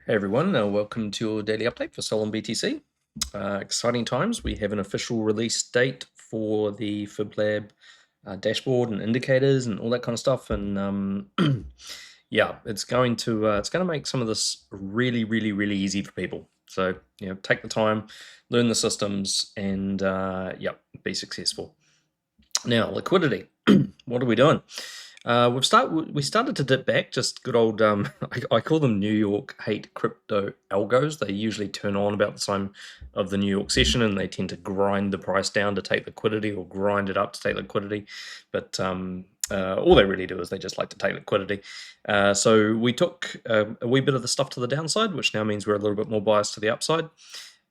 Hey everyone, welcome to your daily update for Solana BTC. Exciting times. We have an official release date for the FibLab dashboard and indicators and all that kind of stuff. And yeah, it's going to make some of this really easy for people. So take the time, learn the systems, and yeah, be successful. Now, liquidity. What are we doing? We started to dip back, just good old, I call them New York hate crypto algos. They usually turn on about the time of the New York session, and they tend to grind the price down to take liquidity or grind it up to take liquidity. But all they really do is they just like to take liquidity. So we took a wee bit of the stuff to the downside, which now means we're a little bit more biased to the upside.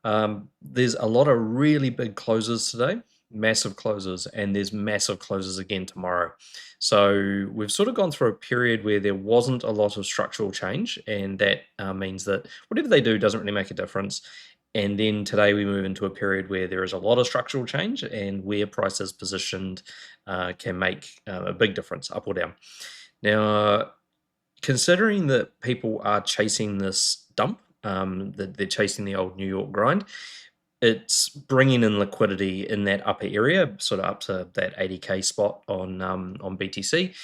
There's a lot of really big closes today, massive closes, and there's massive closes again tomorrow. So we've sort of gone through a period where there wasn't a lot of structural change, and that means that whatever they do doesn't really make a difference. And then today we move into a period where there is a lot of structural change, and where price is positioned can make a big difference, up or down. Now, considering that people are chasing this dump, that they're chasing the old New York grind, it's bringing in liquidity in that upper area, sort of up to that 80K spot on BTC,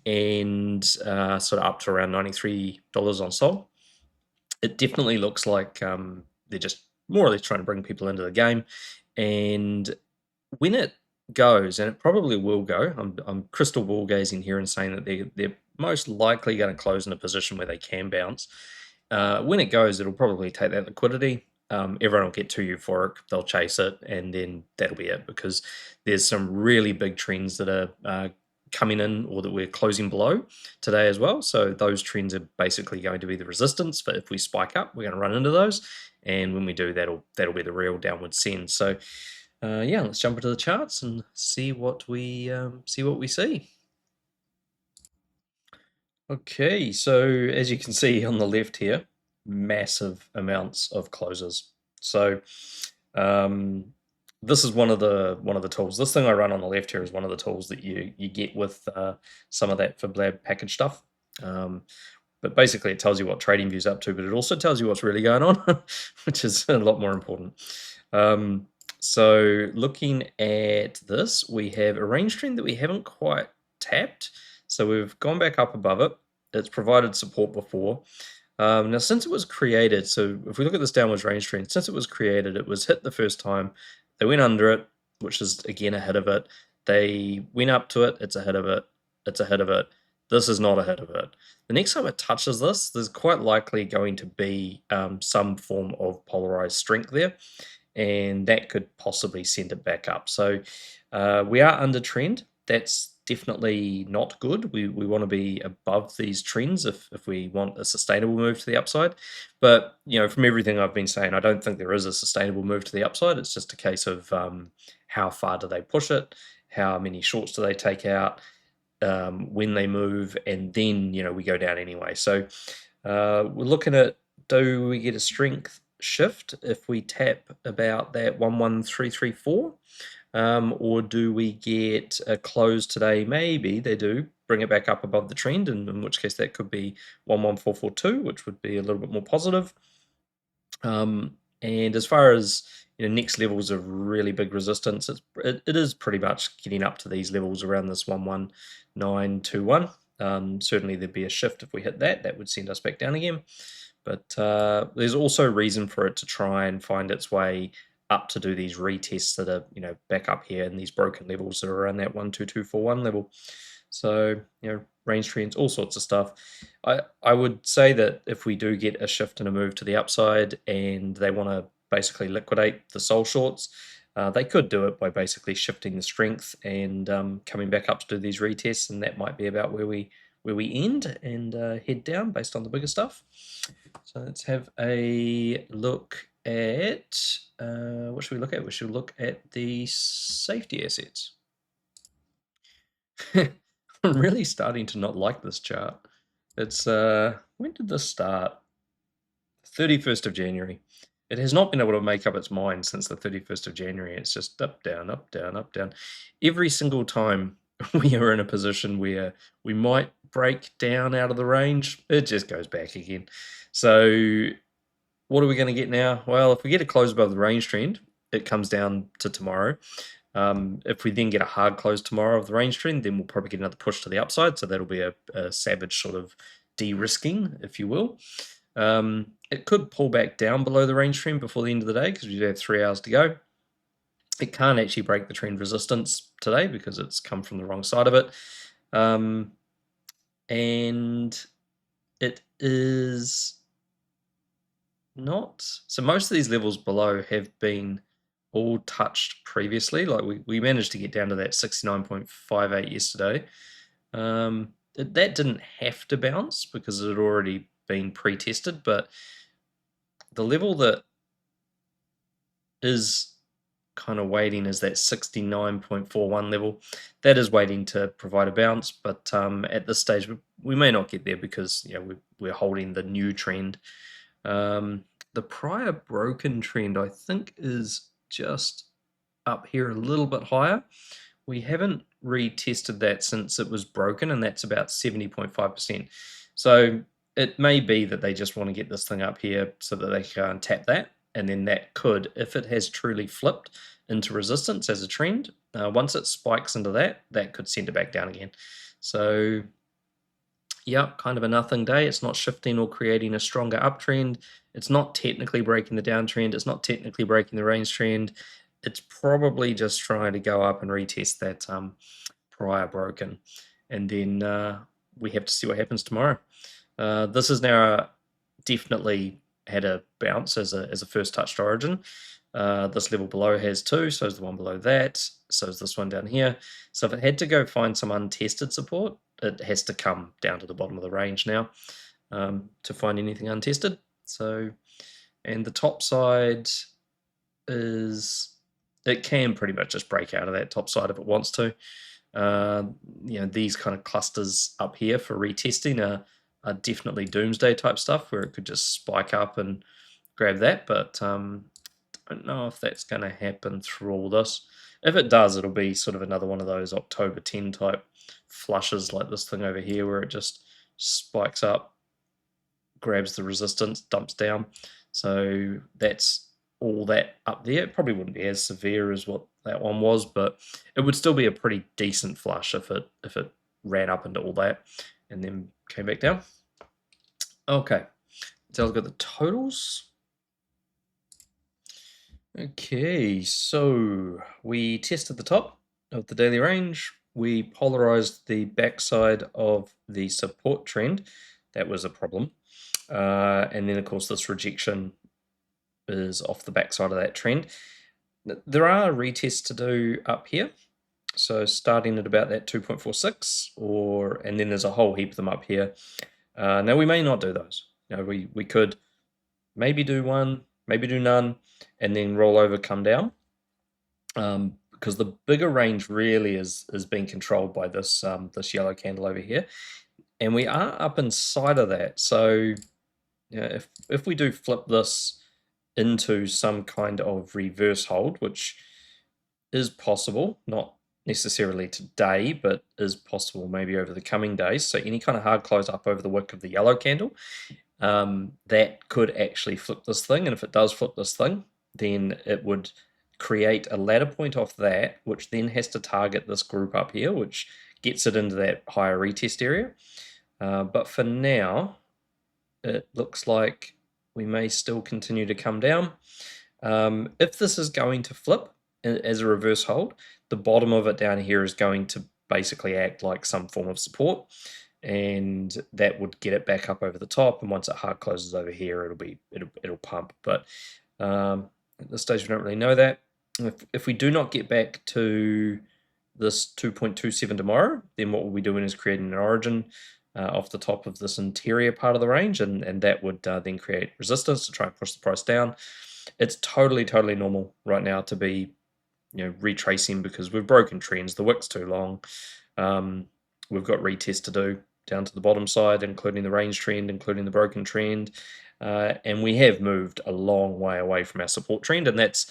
and sort of up to around $93 on Sol. It definitely looks like they're just more or less trying to bring people into the game. And when it goes, and it probably will go, I'm crystal ball gazing here and saying that they're most likely going to close in a position where they can bounce. When it goes, it'll probably take that liquidity. Everyone will get too euphoric, they'll chase it, and then that'll be it, because there's some really big trends that are coming in, or that we're closing below today as well. So those trends are basically going to be the resistance. But if we spike up, we're going to run into those, and when we do, that'll be the real downward send. So yeah, let's jump into the charts and see what we see. Okay, so as you can see on the left here, massive amounts of closes. So this is one of the tools. This thing I run on the left here is one of the tools that you get with some of that FibLab package stuff. But basically, it tells you what TradingView's up to, but it also tells you what's really going on, which is a lot more important. So looking at this, we have a range trend that we haven't quite tapped. So we've gone back up above it. It's provided support before. Now, since it was created, so if we look at this downwards range trend, since it was created, it was hit the first time. They went under it, which is, again, a hit of it. They went up to it. It's a hit of it. It's a hit of it. This is not a hit of it. The next time it touches this, there's quite likely going to be some form of polarized strength there, and that could possibly send it back up. So we are under trend. That's definitely not good. We want to be above these trends if we want a sustainable move to the upside. But from everything I've been saying, I don't think there is a sustainable move to the upside. It's just a case of how far do they push it, how many shorts do they take out, when they move, and then we go down anyway. So we're looking at, do we get a strength shift if we tap about that 11334? Or do we get a close today? Maybe they do bring it back up above the trend, and in which case that could be 11442, which would be a little bit more positive. And as far as next levels of really big resistance, it is pretty much getting up to these levels around this 11921. Certainly there'd be a shift if we hit that. That would send us back down again. But there's also reason for it to try and find its way up to do these retests that are back up here in these broken levels that are around that 12241 level. So range trends, all sorts of stuff. I would say that if we do get a shift and a move to the upside, and they want to basically liquidate the Sol shorts, they could do it by basically shifting the strength and coming back up to do these retests, and that might be about where we end and head down based on the bigger stuff. So let's have a look at, what should we look at? We should look at the safety assets. I'm really starting to not like this chart. It's, when did this start? 31st of January. It has not been able to make up its mind since the 31st of January. It's just up, down, up, down, up, down. Every single time we are in a position where we might break down out of the range, it just goes back again. So what are we going to get now? Well, if we get a close above the range trend, it comes down to tomorrow. If we then get a hard close tomorrow of the range trend, then we'll probably get another push to the upside. So that'll be a savage sort of de-risking, if you will. It could pull back down below the range trend before the end of the day because we do have 3 hours to go. It can't actually break the trend resistance today because it's come from the wrong side of it. And it is not... So most of these levels below have been all touched previously. Like we managed to get down to that 69.58 yesterday. That didn't have to bounce because it had already been pre-tested, but the level that is kind of waiting is that 69.41 level. That is waiting to provide a bounce, but at this stage we may not get there because we're holding the new trend. The prior broken trend, I think, is just up here a little bit higher. We haven't retested that since it was broken, and that's about 70.5%. So it may be that they just want to get this thing up here so that they can tap that, and then that could, if it has truly flipped into resistance as a trend, once it spikes into that, that could send it back down again. So yeah, kind of a nothing day. It's not shifting or creating a stronger uptrend. It's not technically breaking the downtrend. It's not technically breaking the range trend. It's probably just trying to go up and retest that prior broken. And then we have to see what happens tomorrow. This is now definitely had a bounce as a first touched origin. This level below has two, so is the one below that, so is this one down here. So if it had to go find some untested support, it has to come down to the bottom of the range now to find anything untested. So, and the top side is, it can pretty much just break out of that top side if it wants to. These kind of clusters up here for retesting are definitely doomsday type stuff where it could just spike up and grab that, but I don't know if that's going to happen through all this. If it does, it'll be sort of another one of those October 10 type flushes like this thing over here where it just spikes up, grabs the resistance, dumps down. So that's all that up there. It probably wouldn't be as severe as what that one was, but it would still be a pretty decent flush if it ran up into all that and then came back down. Okay, so I've got the totals. Okay, so we tested the top of the daily range. We polarized the backside of the support trend. That was a problem. And then, of course, this rejection is off the backside of that trend. There are retests to do up here. So starting at about that 2.46, and then there's a whole heap of them up here. Now, we may not do those. We could maybe do one, maybe do none, and then roll over, come down. Because the bigger range really is being controlled by this this yellow candle over here, and we are up inside of that. So if we do flip this into some kind of reverse hold, which is possible, not necessarily today, but is possible maybe over the coming days. So any kind of hard close up over the wick of the yellow candle, that could actually flip this thing. And if it does flip this thing, then it would create a ladder point off that, which then has to target this group up here, which gets it into that higher retest area. But for now, it looks like we may still continue to come down. If this is going to flip as a reverse hold, the bottom of it down here is going to basically act like some form of support, and that would get it back up over the top. And once it hard closes over here, it'll pump. But at this stage, we don't really know that. If we do not get back to this 2.27 tomorrow, then what we'll be doing is creating an origin off the top of this interior part of the range, and that would then create resistance to try and push the price down. It's totally normal right now to be retracing because we've broken trends. The wick's too long. We've got retest to do down to the bottom side, including the range trend, including the broken trend, and we have moved a long way away from our support trend, and that's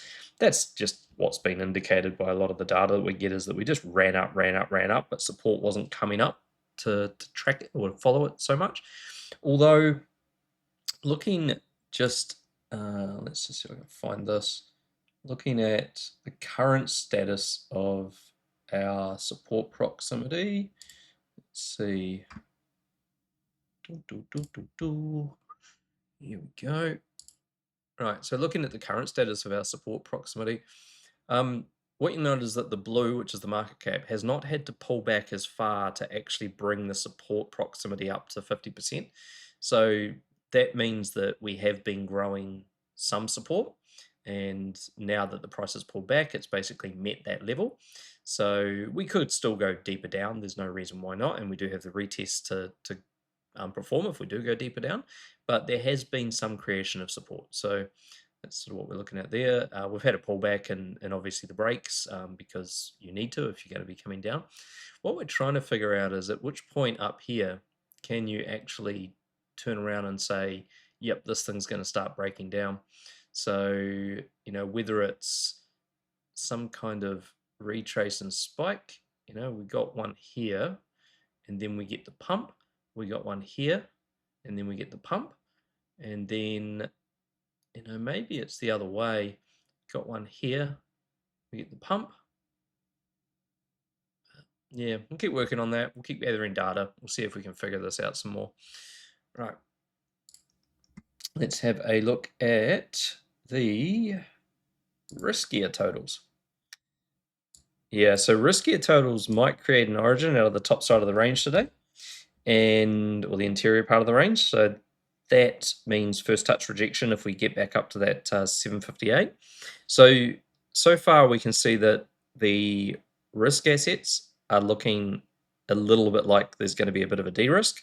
just what's been indicated by a lot of the data that we get, is that we just ran up, but support wasn't coming up to track it or follow it so much. Although Looking just, let's just see if I can find this. Looking at the current status of our support proximity. Let's see. Here we go. Right, so looking at the current status of our support proximity, what you notice is that the blue, which is the market cap, has not had to pull back as far to actually bring the support proximity up to 50%. So that means that we have been growing some support, and now that the price has pulled back, it's basically met that level. So we could still go deeper down. There's no reason why not, and we do have the retest to perform if we do go deeper down, but there has been some creation of support. So that's sort of what we're looking at there. We've had a pullback and obviously the breaks because you need to if you're going to be coming down. What we're trying to figure out is at which point up here can you actually turn around and say, yep, this thing's going to start breaking down. So, you know, whether it's some kind of retrace and spike, you know, we got one here and then we get the pump. We got one here and then we get the pump. And then, you know, maybe it's the other way. Got one here, we get the pump. Yeah, we'll keep working on that. We'll keep gathering data. We'll see if we can figure this out some more. Right. Let's have a look at the riskier totals. Yeah, so riskier totals might create an origin out of the top side of the range today, or the interior part of the range. So that means first touch rejection if we get back up to that 758. So far we can see that the risk assets are looking a little bit like there's going to be a bit of a de-risk,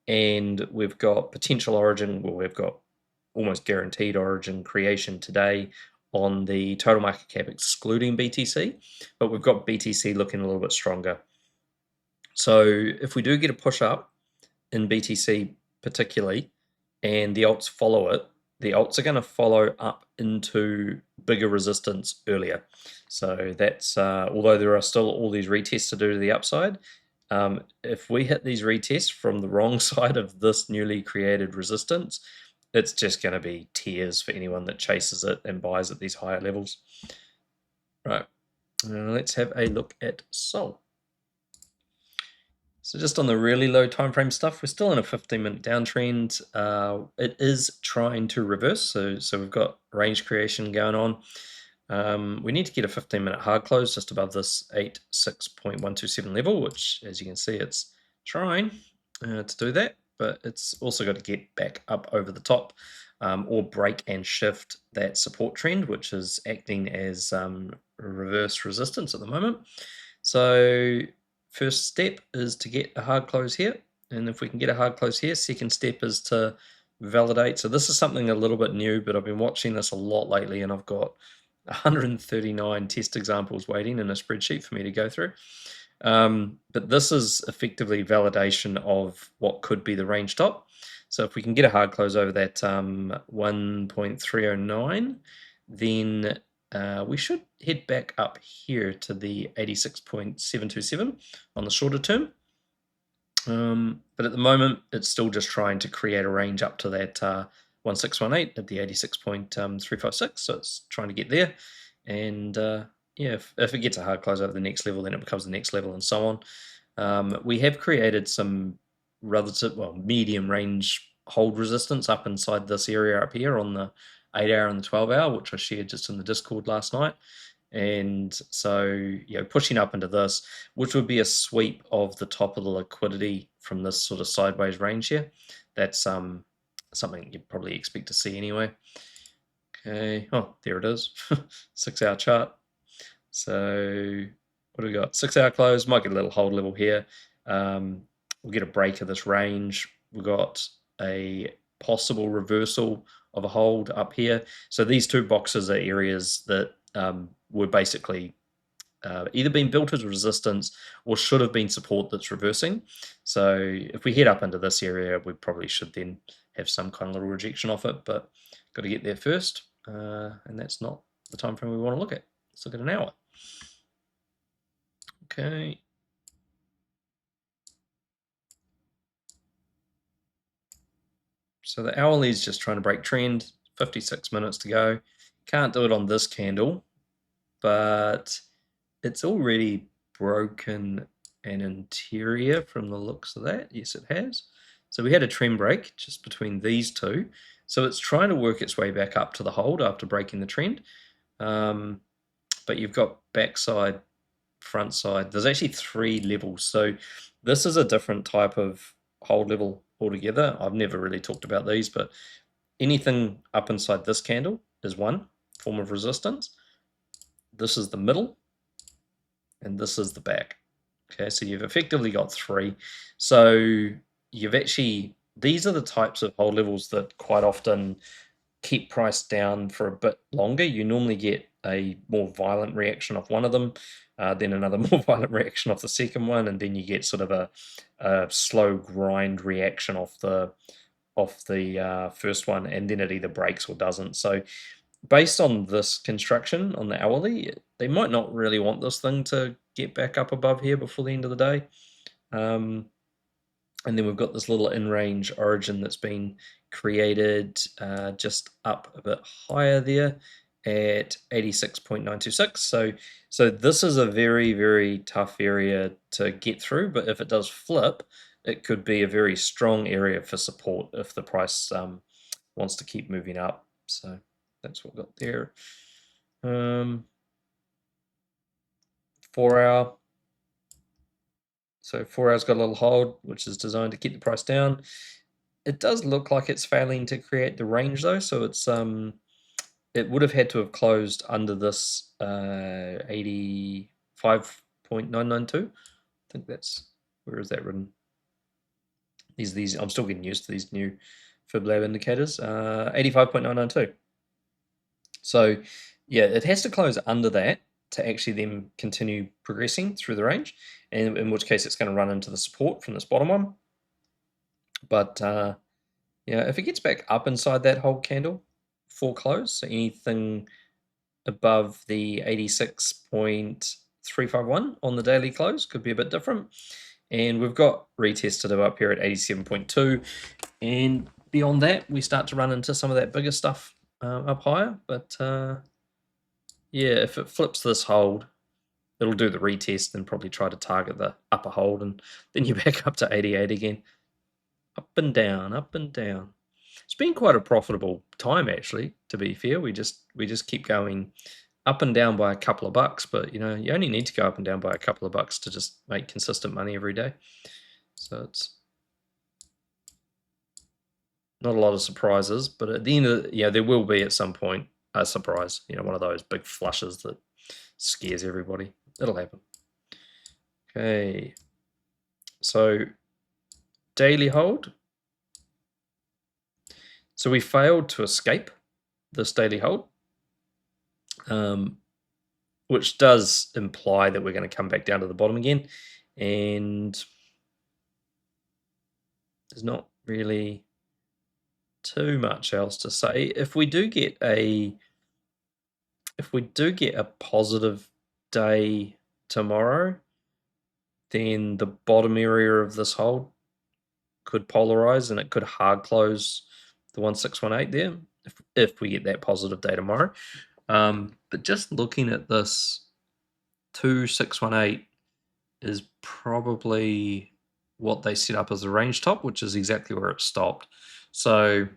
and we've got potential origin, well, we've got almost guaranteed origin creation today on the total market cap excluding BTC, but we've got BTC looking a little bit stronger. So if we do get a push up in BTC particularly, and the alts follow it, the alts are going to follow up into bigger resistance earlier. So that's, although there are still all these retests to do to the upside, if we hit these retests from the wrong side of this newly created resistance, it's just going to be tears for anyone that chases it and buys at these higher levels. Right, let's have a look at Sol. So just on the really low time frame stuff, we're still in a 15-minute downtrend. It is trying to reverse, so we've got range creation going on. We need to get a 15-minute hard close just above this 86.127 level, which, as you can see, it's trying to do that, but it's also got to get back up over the top or break and shift that support trend, which is acting as reverse resistance at the moment. So first step is to get a hard close here, and if we can get a hard close here, second step is to validate. So this is something a little bit new, but I've been watching this a lot lately, and I've got 139 test examples waiting in a spreadsheet for me to go through. But this is effectively validation of what could be the range top. So if we can get a hard close over that 1.309, then we should head back up here to the 86.727 on the shorter term. But at the moment, it's still just trying to create a range up to that 1618 at the 86.356. So it's trying to get there. And yeah, if it gets a hard close over the next level, then it becomes the next level and so on. We have created some relative, well, medium range hold resistance up inside this area up here on the 8-hour and the 12-hour, which I shared just in the Discord last night. And so, you know, pushing up into this, which would be a sweep of the top of the liquidity from this sort of sideways range here. That's something you'd probably expect to see anyway. Okay, oh, there it is, 6-hour chart. So what do we got? 6-hour close, might get a little hold level here. We'll get a break of this range. We've got a possible reversal of a hold up here. So these two boxes are areas that were basically either been built as resistance or should have been support that's reversing. So if we head up into this area, we probably should then have some kind of little rejection off it, but got to get there first, and that's not the time frame we want to look at. Let's look at an hour. Okay. So the hourly is just trying to break trend, 56 minutes to go. Can't do it on this candle, but it's already broken an interior from the looks of that. Yes, it has. So we had a trend break just between these two. So it's trying to work its way back up to the hold after breaking the trend. But you've got backside, front side. There's actually 3 levels. So this is a different type of hold level altogether. I've never really talked about these, but anything up inside this candle is one form of resistance. This is the middle, and this is the back. Okay, so you've effectively got 3. So you've actually, these are the types of hold levels that quite often keep price down for a bit longer. You normally get a more violent reaction off one of them, then another more violent reaction off the second one, and then you get sort of a slow grind reaction off the first one, and then it either breaks or doesn't. So based on this construction on the hourly, they might not really want this thing to get back up above here before the end of the day. And then we've got this little in-range origin that's been created just up a bit higher there at 86.926. So this is a very, very tough area to get through, but if it does flip, it could be a very strong area for support if the price wants to keep moving up. So that's what we got there. 4 hour. So 4 hours got a little hold, which is designed to keep the price down. It does look like it's failing to create the range though, so it's it would have had to have closed under this 85.992. I think that's, where is that written? These I'm still getting used to these new FibLab indicators. 85.992. So yeah, it has to close under that to actually then continue progressing through the range, and in which case it's going to run into the support from this bottom one. But yeah, if it gets back up inside that whole candle for close, so anything above the 86.351 on the daily close could be a bit different. And we've got retested up here at 87.2, and beyond that we start to run into some of that bigger stuff up higher. But yeah, if it flips this hold, it'll do the retest and probably try to target the upper hold, and then you're back up to 88 again. Up and down, up and down. It's been quite a profitable time, actually, to be fair. We just keep going up and down by a couple of bucks, but you know, you only need to go up and down by a couple of bucks to just make consistent money every day. So it's not a lot of surprises, but at the end of the, there will be at some point a surprise, one of those big flushes that scares everybody. It'll happen. Okay, so daily hold. So we failed to escape this daily hold, which does imply that we're going to come back down to the bottom again, and there's not really too much else to say. If we do get a positive day tomorrow, then the bottom area of this hold could polarize and it could hard close the 1618 there if we get that positive day tomorrow. But just looking at this, 2618 is probably what they set up as a range top, which is exactly where it stopped. So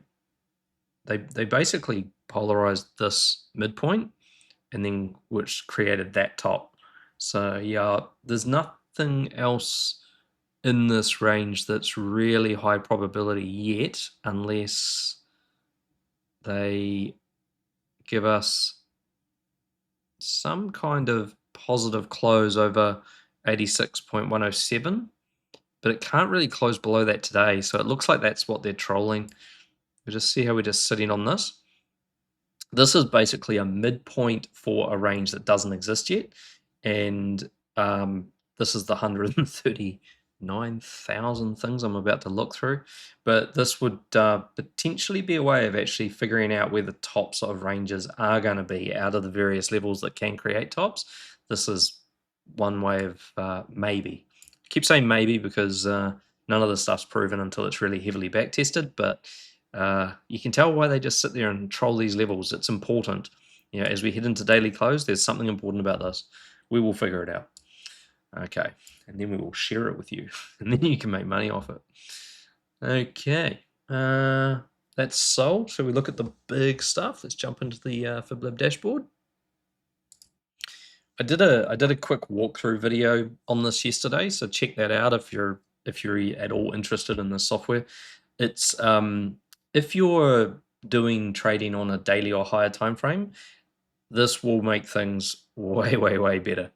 they basically polarized this midpoint, and then which created that top. So yeah, there's nothing else in this range that's really high probability yet, unless they give us some kind of positive close over 86.107, but it can't really close below that today, so it looks like that's what they're trolling. We'll just see how we're just sitting on this. This is basically a midpoint for a range that doesn't exist yet, and this is the 139,000 things I'm about to look through, but this would potentially be a way of actually figuring out where the tops of ranges are going to be out of the various levels that can create tops. This is one way of maybe. I keep saying maybe because none of this stuff's proven until it's really heavily back tested, but You can tell why they just sit there and troll these levels. It's important. As we head into daily close, there's something important about this. We will figure it out. Okay, and then we will share it with you, and then you can make money off it. Okay, that's sold. So we look at the big stuff. Let's jump into the FibLab dashboard. I did a quick walkthrough video on this yesterday, so check that out if you're at all interested in this software. It's if you're doing trading on a daily or higher time frame, this will make things way better.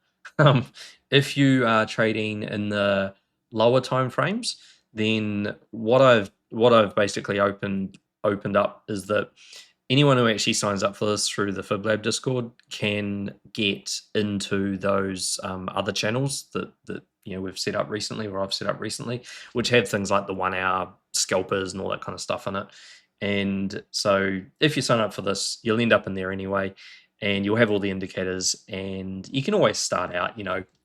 If you are trading in the lower time frames, then what I've basically opened up is that anyone who actually signs up for this through the FibLab Discord can get into those other channels that we've set up recently, or I've set up recently, which have things like the 1 hour scalpers and all that kind of stuff in it. And so if you sign up for this, you'll end up in there anyway, and you'll have all the indicators, and you can always start out,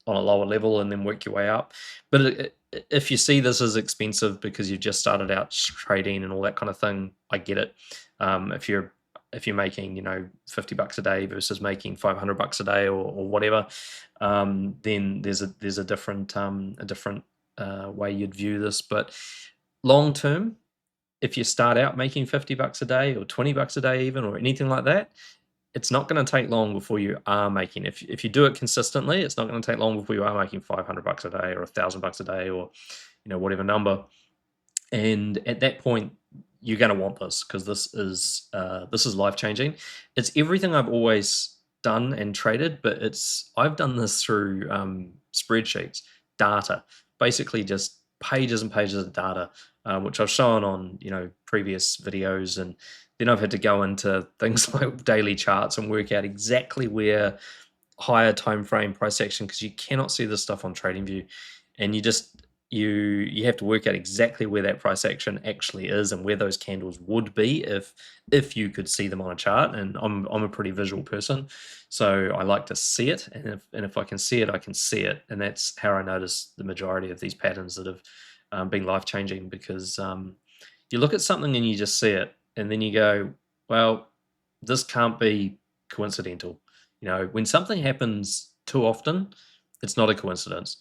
on a lower level and then work your way up. But if you see this as expensive because you've just started out trading and all that kind of thing, I get it. If you're making $50 a day versus making $500 a day or whatever, then there's a different way you'd view this. But long term, if you start out making $50 a day or $20 a day even, or anything like that, it's not going to take long before you are making. If you do it consistently, it's not going to take long before you are making $500 a day or $1,000 a day, or whatever number. And at that point, you're going to want this, because this is life changing. It's everything I've always done and traded, but I've done this through spreadsheets, data, basically just pages and pages of data, which I've shown on previous videos, and then I've had to go into things like daily charts and work out exactly where higher time frame price action, because you cannot see this stuff on TradingView, and you have to work out exactly where that price action actually is and where those candles would be if you could see them on a chart. And I'm a pretty visual person, so I like to see it, and if I can see it, I can see it. And that's how I notice the majority of these patterns that have been life-changing, because you look at something and you just see it, and then you go, well, this can't be coincidental. When something happens too often, it's not a coincidence.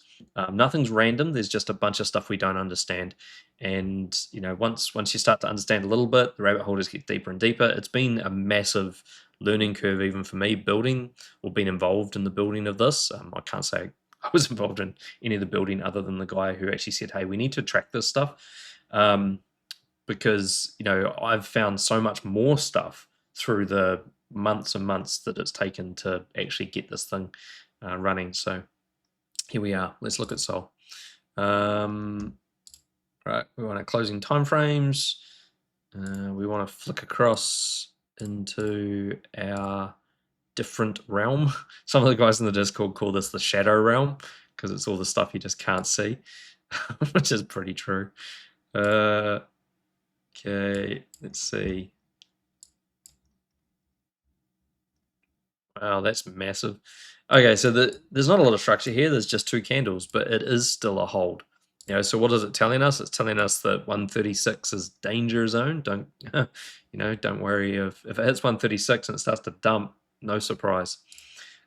Nothing's random. There's just a bunch of stuff we don't understand. And once you start to understand a little bit, the rabbit hole just gets deeper and deeper. It's been a massive learning curve, even for me, being involved in the building of this. I can't say I was involved in any of the building other than the guy who actually said, hey, we need to track this stuff. Because I've found so much more stuff through the months and months that it's taken to actually get this thing running. So here we are. Let's look at Sol. Right, we want our closing timeframes. We want to flick across into our different realm. Some of the guys in the Discord call this the shadow realm, because it's all the stuff you just can't see, which is pretty true. Okay, let's see. Wow, that's massive. Okay, so there's not a lot of structure here. There's just 2 candles, but it is still a hold. So what is it telling us? It's telling us that 136 is danger zone. Don't don't worry if it hits 136 and it starts to dump. No surprise.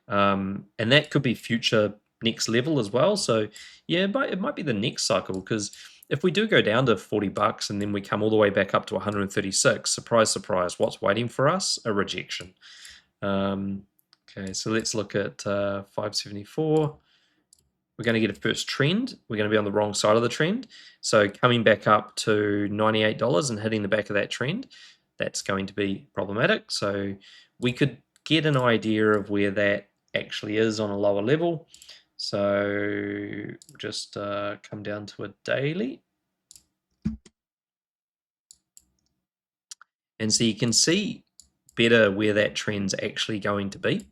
And that could be future next level as well. So yeah, it might be the next cycle, because if we do go down to $40 and then we come all the way back up to 136, surprise, surprise, what's waiting for us? A rejection. Okay, so let's look at 574. We're going to get a first trend. We're going to be on the wrong side of the trend. So coming back up to $98 and hitting the back of that trend, that's going to be problematic. So we could get an idea of where that actually is on a lower level. So just come down to a daily. And so you can see better where that trend's actually going to be.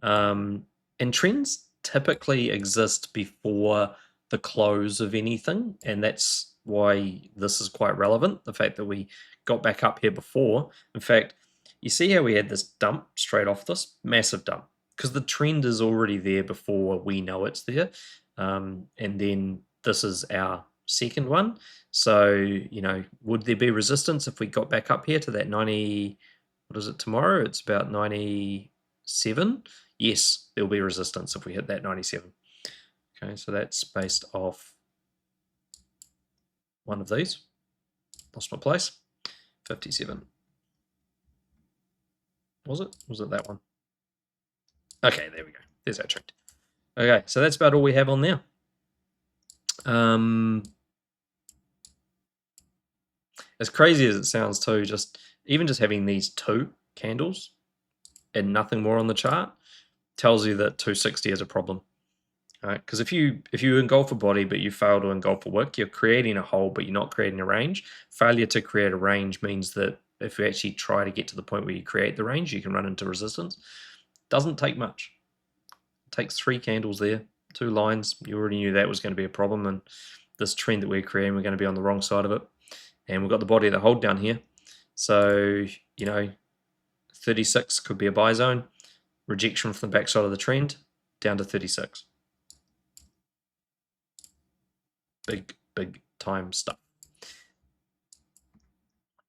And trends typically exist before the close of anything, and that's why this is quite relevant, the fact that we got back up here before. In fact, you see how we had this dump straight off this? Massive dump, because the trend is already there before we know it's there. And then this is our second one. So, you know, would there be resistance if we got back up here to that 90, what is it tomorrow? It's about 97. Yes, there'll be resistance if we hit that 97. Okay, so that's based off one of these. Lost my place. 57. Was it? Was it that one? Okay, there we go. There's our trend. Okay, so that's about all we have on there. As crazy as it sounds too, even just having these two candles and nothing more on the chart tells you that 260 is a problem. Right? Because if you engulf a body but you fail to engulf a wick, you're creating a hole but you're not creating a range. Failure to create a range means that if you actually try to get to the point where you create the range, you can run into resistance. Doesn't take much. It takes 3 candles there, 2 lines. You already knew that was going to be a problem, and this trend that we're creating, we're going to be on the wrong side of it. And we've got the body of the hold down here. So, you know, 36 could be a buy zone. Rejection from the backside of the trend, down to 36. Big time stuff.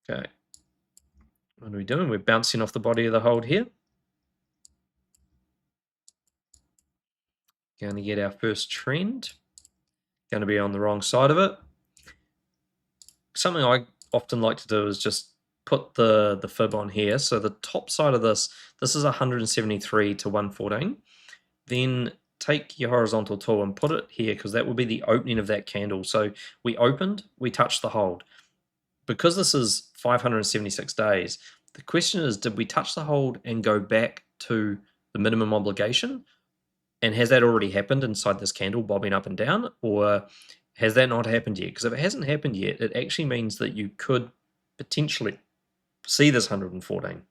Okay. What are we doing? We're bouncing off the body of the hold here. Going to get our first trend. Going to be on the wrong side of it. Something I often like to do is just put the fib on here. So the top side of this is 173 to 114. Then take your horizontal tool and put it here, because that will be the opening of that candle. So we opened, we touched the hold. Because this is 576 days, the question is, did we touch the hold and go back to the minimum obligation? And has that already happened inside this candle bobbing up and down? Or has that not happened yet? Because if it hasn't happened yet, it actually means that you could potentially see this 114,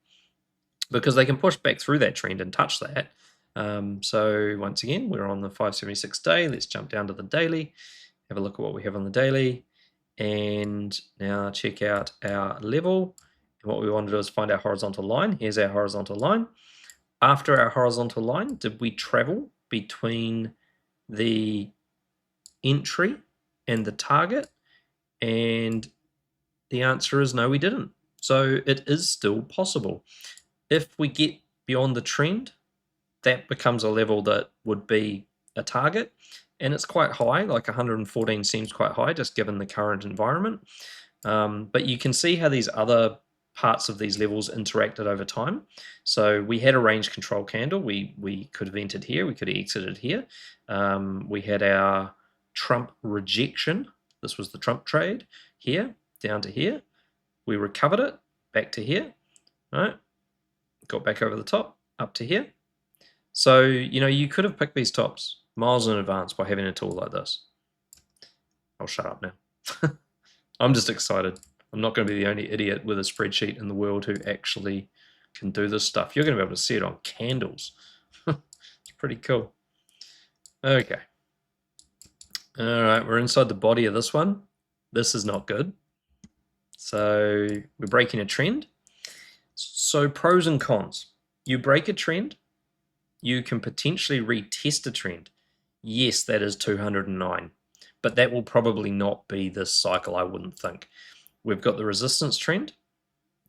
because they can push back through that trend and touch that. So once again, we're on the 576 day. Let's jump down to the daily, have a look at what we have on the daily, and now check out our level. And what we want to do is find our horizontal line. Here's our horizontal line. After our horizontal line, did we travel between the entry and the target? And the answer is no, we didn't. So it is still possible. If we get beyond the trend, that becomes a level that would be a target, and it's quite high. Like 114 seems quite high just given the current environment. But you can see how these other parts of these levels interacted over time. So we had a range control candle. We could have entered here. We could have exited here. We had our Trump rejection. This was the Trump trade here, down to here. We recovered it back to here. All right, got back over the top, up to here. So, you know, you could have picked these tops miles in advance by having a tool like this. I'll shut up now. I'm just excited. I'm not going to be the only idiot with a spreadsheet in the world who actually can do this stuff. You're going to be able to see it on candles. It's pretty cool. Okay. All right, we're inside the body of this one. This is not good. So we're breaking a trend. So pros and cons. You break a trend, you can potentially retest a trend. Yes, that is 209, but that will probably not be this cycle, I wouldn't think. We've got the resistance trend.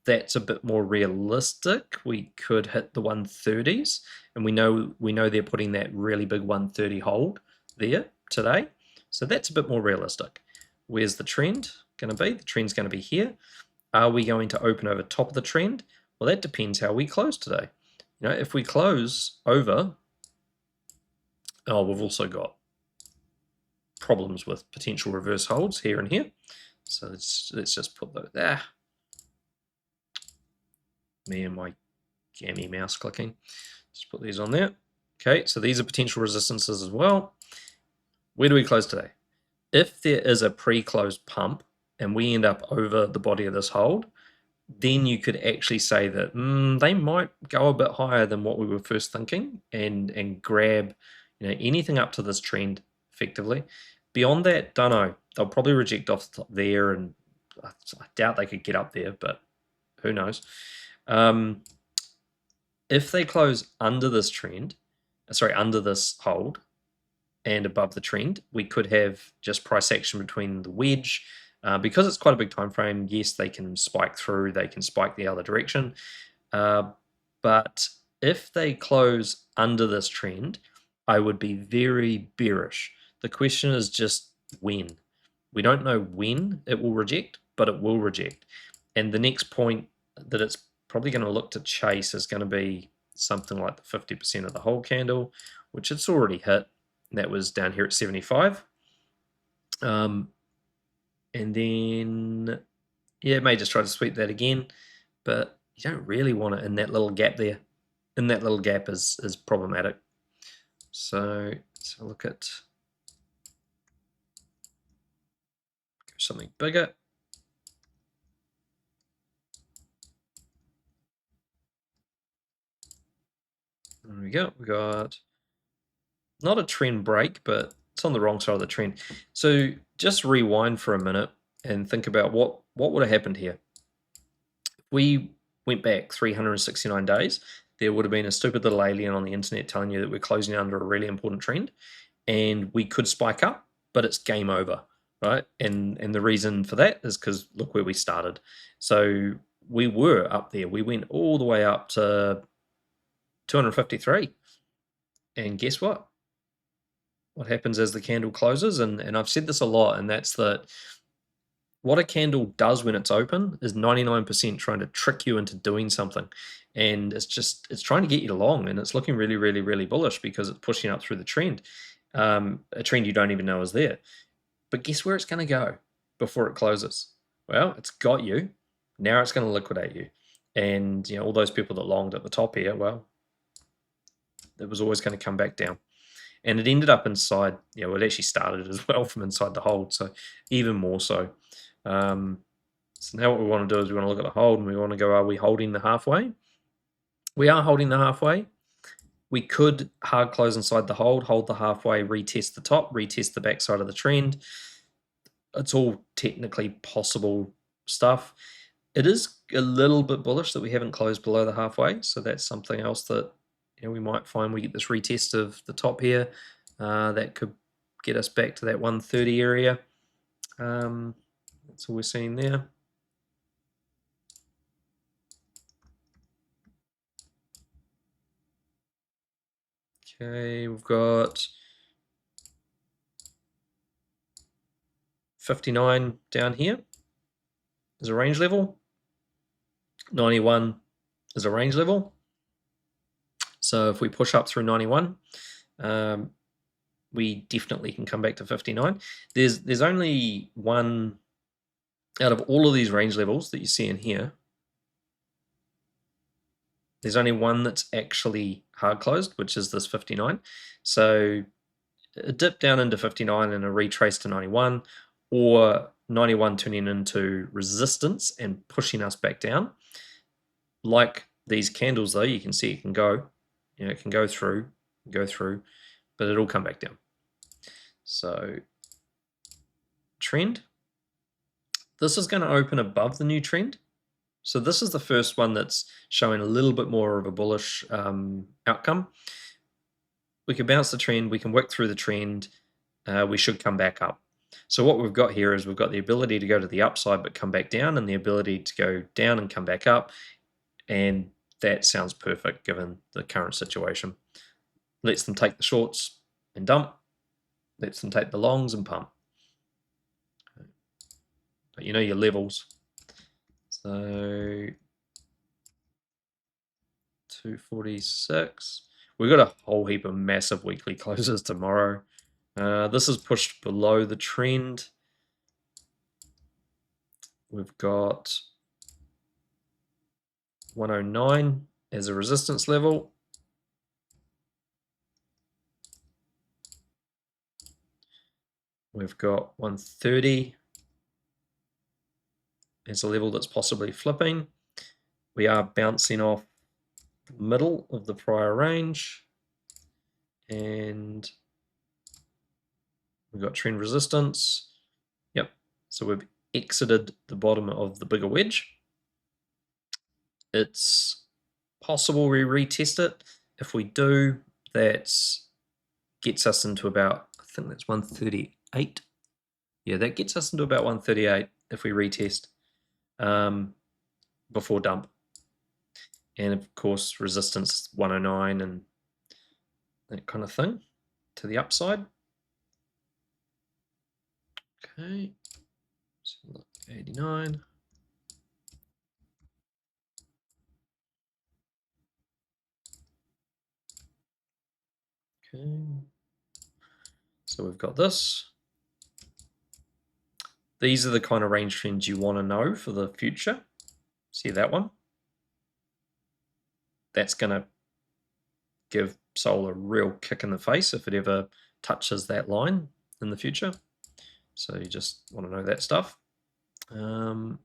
That's a bit more realistic. We could hit the 130s, and we know they're putting that really big 130 hold there today. So that's a bit more realistic. Where's the trend going to be? The trend's going to be here. Are we going to open over top of the trend? Well, that depends how we close today. You know, if we close over, oh, we've also got problems with potential reverse holds here and here. So let's just put those there. Me and my gammy mouse clicking. Just put these on there. Okay, so these are potential resistances as well. Where do we close today? If there is a pre-close pump and we end up over the body of this hold, then you could actually say that they might go a bit higher than what we were first thinking and grab, you know, anything up to this trend effectively. Beyond that, don't know. They'll probably reject off there, and I doubt they could get up there, but who knows. If they close under this trend, sorry, under this hold, and above the trend. We could have just price action between the wedge. Because it's quite a big time frame, yes, they can spike through, they can spike the other direction. But if they close under this trend, I would be very bearish. The question is just when. We don't know when it will reject, but it will reject. And the next point that it's probably going to look to chase is going to be something like the 50% of the whole candle, which it's already hit. That was down here at 75. And then, yeah, it may just try to sweep that again, but you don't really want it in that little gap there. And that little gap is problematic. So let's look at something bigger. There we go. We got not a trend break, but it's on the wrong side of the trend. So just rewind for a minute and think about what would have happened here. If we went back 369 days, there would have been a stupid little alien on the internet telling you that we're closing under a really important trend, and we could spike up, but it's game over, right? And the reason for that is because look where we started. So we were up there. We went all the way up to 253. And guess what? What happens as the candle closes? And I've said this a lot, and that's that what a candle does when it's open is 99% trying to trick you into doing something. And it's trying to get you long, and it's looking really, really, really bullish because it's pushing up through the trend, a trend you don't even know is there. But guess where it's going to go before it closes? Well, it's got you. Now it's going to liquidate you. And all those people that longed at the top here, well, it was always going to come back down. And it ended up inside, it actually started as well from inside the hold, so even more so. So now what we want to do is we want to look at the hold and we want to go, are we holding the halfway? We are holding the halfway. We could hard close inside the hold the halfway, retest the top, retest the backside of the trend. It's all technically possible stuff. It is a little bit bullish that we haven't closed below the halfway, so that's something else that we might find. We get this retest of the top here. That could get us back to that 130 area. That's all we're seeing there. Okay, we've got 59 down here is a range level. 91 is a range level. So if we push up through 91, we definitely can come back to 59. There's only one out of all of these range levels that you see in here. There's only one that's actually hard closed, which is this 59. So a dip down into 59 and a retrace to 91, or 91 turning into resistance and pushing us back down. Like these candles though, you can see it can go, it can go through, but it'll come back down. So trend, this is going to open above the new trend. So this is the first one that's showing a little bit more of a bullish outcome. We can bounce the trend, we can work through the trend, we should come back up. So what we've got here is we've got the ability to go to the upside but come back down, and the ability to go down and come back up, and that sounds perfect given the current situation. Lets them take the shorts and dump, lets them take the longs and pump. But you know your levels. So 246. We've got a whole heap of massive weekly closes tomorrow. This is pushed below the trend. We've got 109 as a resistance level. We've got 130 as a level that's possibly flipping. We are bouncing off the middle of the prior range, and we've got trend resistance. Yep, so we've exited the bottom of the bigger wedge. It's possible we retest it. If we do, that gets us into about think that's 138. Yeah, that gets us into about 138 if we retest before dump. And of course, resistance 109 and that kind of thing to the upside. Okay, so look, 89. Okay, so we've got this. These are the kind of range trends you want to know for the future. See that one? That's going to give Sol a real kick in the face if it ever touches that line in the future. So you just want to know that stuff. And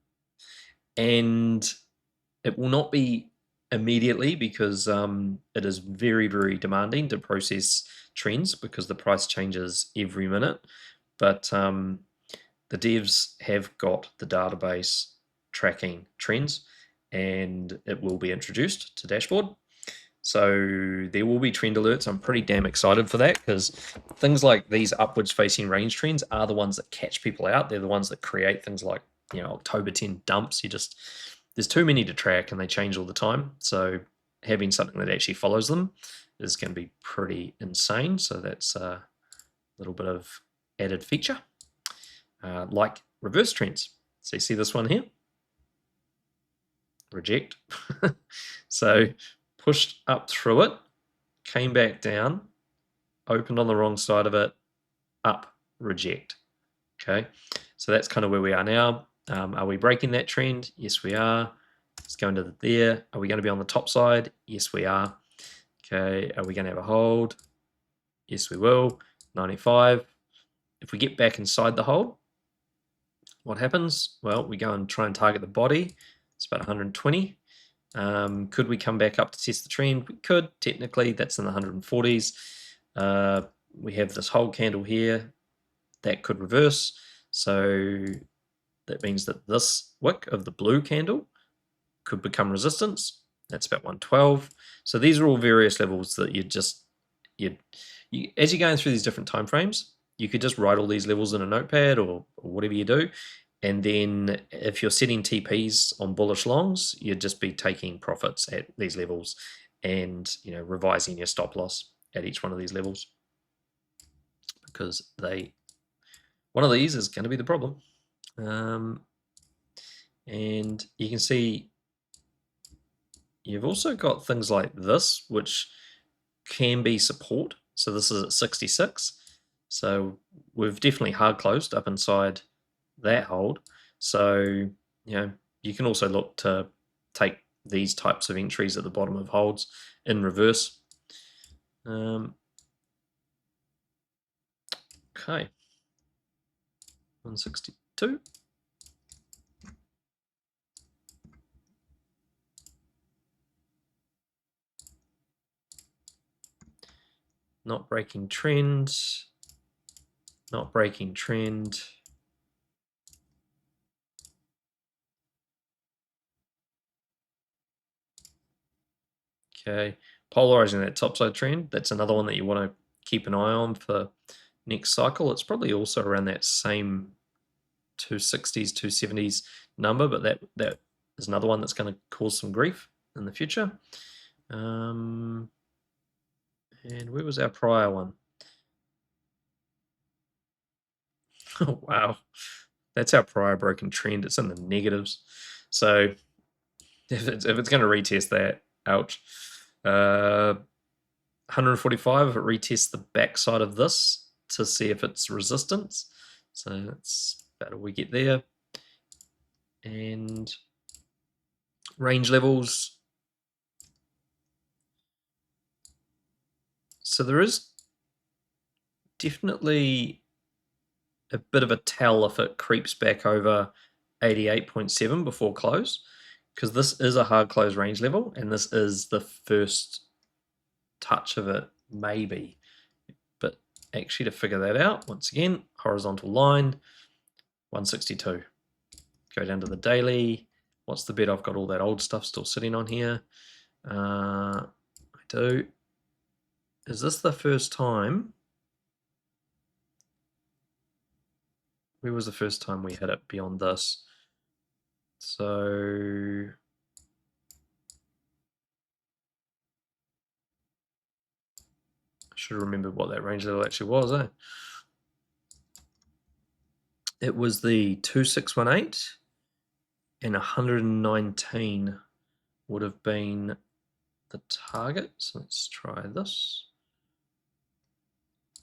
it will not be immediately because it is very, very demanding to process trends because the price changes every minute. But the devs have got the database tracking trends and it will be introduced to dashboard. So there will be trend alerts. I'm pretty damn excited for that because things like these upwards facing range trends are the ones that catch people out. They're the ones that create things like, October 10 dumps. There's too many to track and they change all the time. So having something that actually follows them is going to be pretty insane. So that's a little bit of added feature. Like reverse trends. So you see this one here? Reject. So pushed up through it, came back down, opened on the wrong side of it, up, reject. Okay, so that's kind of where we are now. Are we breaking that trend? Yes, we are. Let's go into there. Are we going to be on the top side? Yes, we are. Okay, are we going to have a hold? Yes, we will. 95. If we get back inside the hold, what happens? Well, we go and try and target the body. It's about 120. Could we come back up to test the trend? We could, technically. That's in the 140s. We have this whole candle here. That could reverse. So that means that this wick of the blue candle could become resistance. That's about 112. So these are all various levels that as you're going through these different time frames, you could just write all these levels in a notepad or whatever you do. And then if you're setting TPs on bullish longs, you'd just be taking profits at these levels and revising your stop loss at each one of these levels because one of these is going to be the problem. And you can see you've also got things like this, which can be support. So this is at 66. So we've definitely hard closed up inside that hold. So, you can also look to take these types of entries at the bottom of holds in reverse. Okay. 162. Not breaking trend. Not breaking trend. Okay, polarizing that topside trend. That's another one that you want to keep an eye on for next cycle. It's probably also around that same 260s, 270s number, but that is another one that's going to cause some grief in the future. And where was our prior one? Oh, wow. That's our prior broken trend. It's in the negatives. So if it's going to retest that, ouch. 145, if it retests the backside of this to see if it's resistance. So that's about all we get there. And range levels. So there is definitely a bit of a tell if it creeps back over 88.7 before close, because this is a hard close range level, and this is the first touch of it, maybe. But actually, to figure that out, once again, horizontal line, 162. Go down to the daily. What's the bet? I've got all that old stuff still sitting on here. I do. Is this the first time? Where was the first time we hit it beyond this? So I should remember what that range level actually was, eh? It was the 2618 and 119 would have been the target. So let's try this.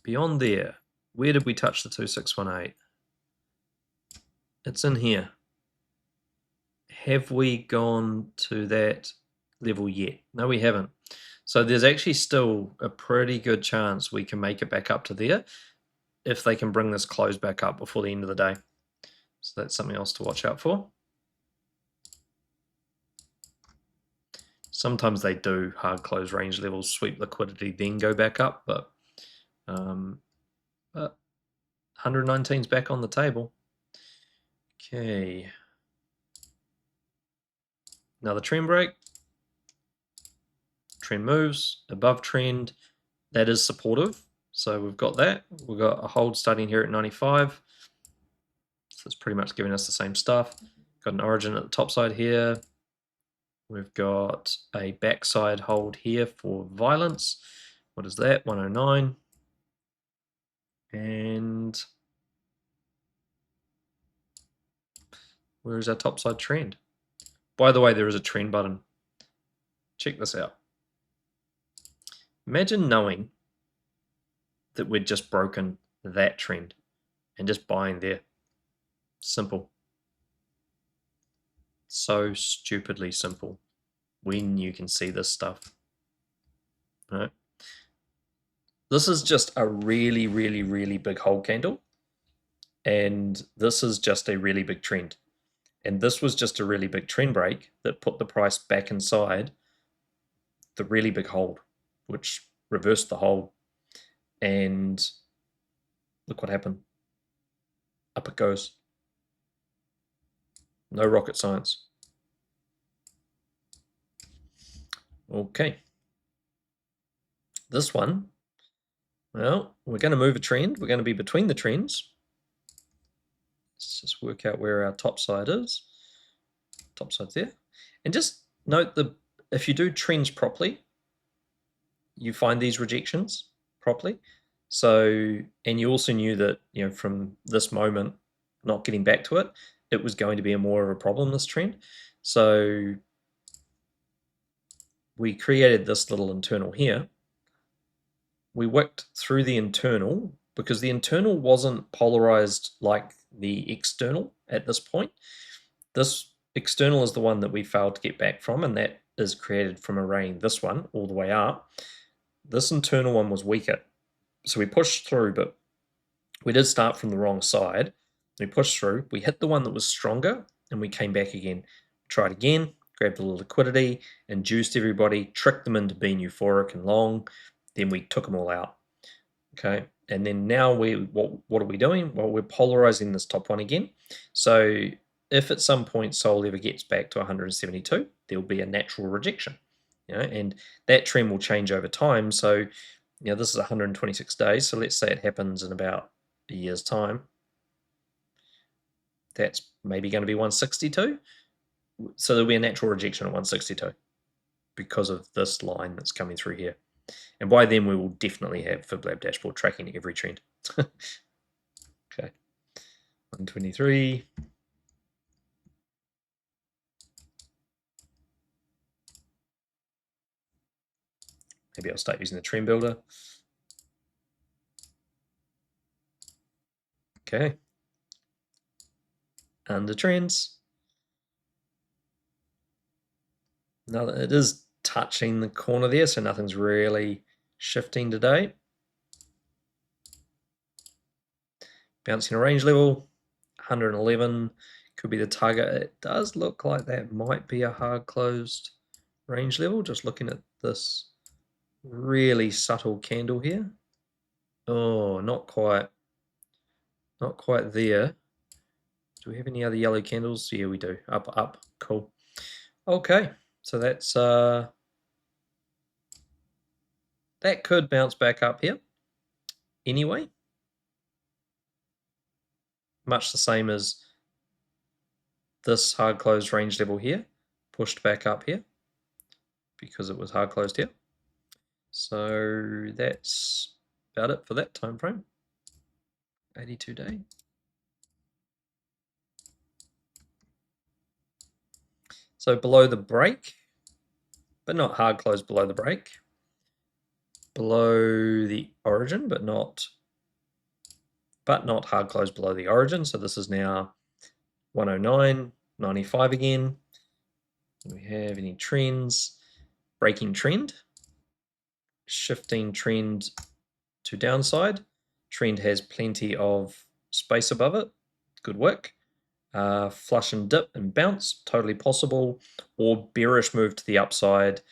Beyond there, where did we touch the 2618? It's in here. Have we gone to that level yet? No, we haven't. So there's actually still a pretty good chance we can make it back up to there if they can bring this close back up before the end of the day. So that's something else to watch out for. Sometimes they do hard close range levels, sweep liquidity, then go back up, but 119's back on the table. Okay. Another trend break. Trend moves above trend. That is supportive. So we've got that. We've got a hold starting here at 95. So it's pretty much giving us the same stuff. Got an origin at the top side here. We've got a backside hold here for violence. What is that? 109. And where is our topside trend? By the way, there is a trend button. Check this out. Imagine knowing that we'd just broken that trend and just buying there. Simple. So stupidly simple when you can see this stuff. All right. This is just a really, really, really big hold candle. And this is just a really big trend. And this was just a really big trend break that put the price back inside the really big hold, which reversed the hold. And look what happened. Up it goes. No rocket science. Okay. This one, well, we're going to move a trend. We're going to be between the trends. Let's just work out where our top side is. Top side's there. And just note if you do trends properly, you find these rejections properly. So, and you also knew that, you know, from this moment, not getting back to it, it was going to be more of a problem, this trend. So we created this little internal here. We wicked through the internal because the internal wasn't polarized like the external at this point. This external is the one that we failed to get back from, and that is created from arraying this one all the way up. This internal one was weaker. So we pushed through, but we did start from the wrong side. We pushed through, we hit the one that was stronger, and we came back again. Tried again, grabbed a little liquidity, induced everybody, tricked them into being euphoric and long, then we took them all out. Okay, and then now what are we doing? Well, we're polarizing this top one again. So if at some point Sol ever gets back to 172, there'll be a natural rejection, you know, and that trend will change over time. So, you know, this is 126 days. So let's say it happens in about a year's time. That's maybe going to be 162. So there'll be a natural rejection at 162 because of this line that's coming through here. And by then, we will definitely have FibLab dashboard tracking every trend. Okay, 123. Maybe I'll start using the trend builder. Okay. Under trends. Now that it is touching the corner there, so nothing's really shifting today. Bouncing a range level, 111 could be the target. It does look like that might be a hard closed range level, just looking at this really subtle candle here. Oh, not quite. Not quite there. Do we have any other yellow candles? Yeah, we do. Up, up. Cool. Okay, so that's that could bounce back up here. Anyway, much the same as this hard closed range level here, pushed back up here because it was hard closed here. So that's about it for that time frame. 82-day. So below the break, but not hard close below the break. Below the origin, but not hard close below the origin. So this is now 109.95 again. Do we have any trends? Breaking trend, shifting trend to downside. Trend has plenty of space above it. Good work. Flush and dip and bounce, totally possible. Or bearish move to the upside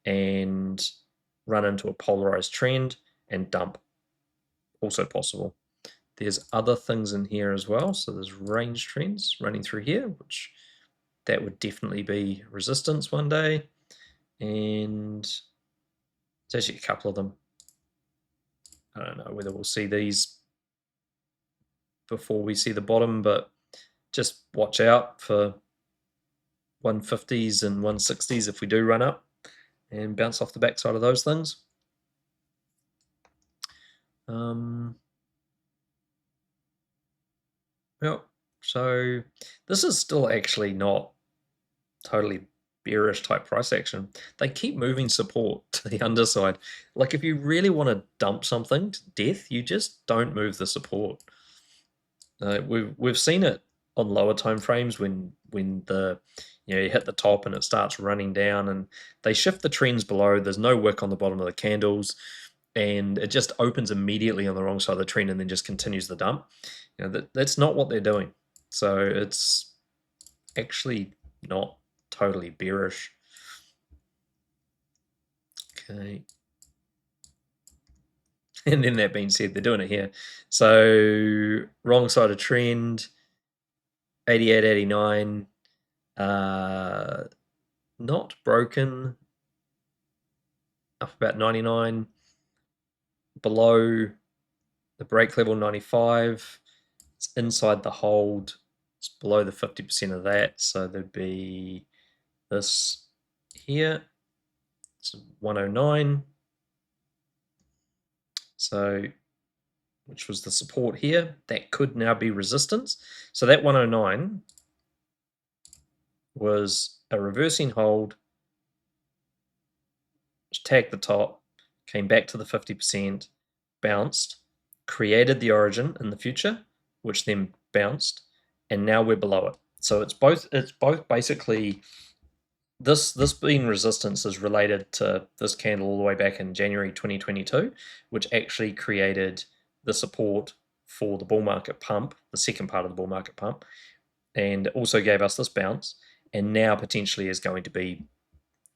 and run into a polarized trend and dump, also possible. There's other things in here as well. So there's range trends running through here, which that would definitely be resistance one day. And there's actually a couple of them. I don't know whether we'll see these before we see the bottom, but just watch out for 150s and 160s if we do run up and bounce off the backside of those things. Well, so this is still actually not totally bearish type price action. They keep moving support to the underside. Like if you really want to dump something to death, you just don't move the support. We've seen it on lower time frames when the you hit the top and it starts running down and they shift the trends below. There's no wick on the bottom of the candles, and it just opens immediately on the wrong side of the trend and then just continues the dump. That's not what they're doing. So it's actually not totally bearish. Okay. And then that being said, they're doing it here. So wrong side of trend, 88, 89, not broken, up about 99, below the break level 95, it's inside the hold, it's below the 50% of that, so there'd be this here, it's 109, so which was the support here, that could now be resistance. So that 109 was a reversing hold, which tagged the top, came back to the 50%, bounced, created the origin in the future, which then bounced, and now we're below it. So it's both basically this being resistance is related to this candle all the way back in January 2022, which actually created the support for the bull market pump, the second part of the bull market pump, and also gave us this bounce, and now potentially is going to be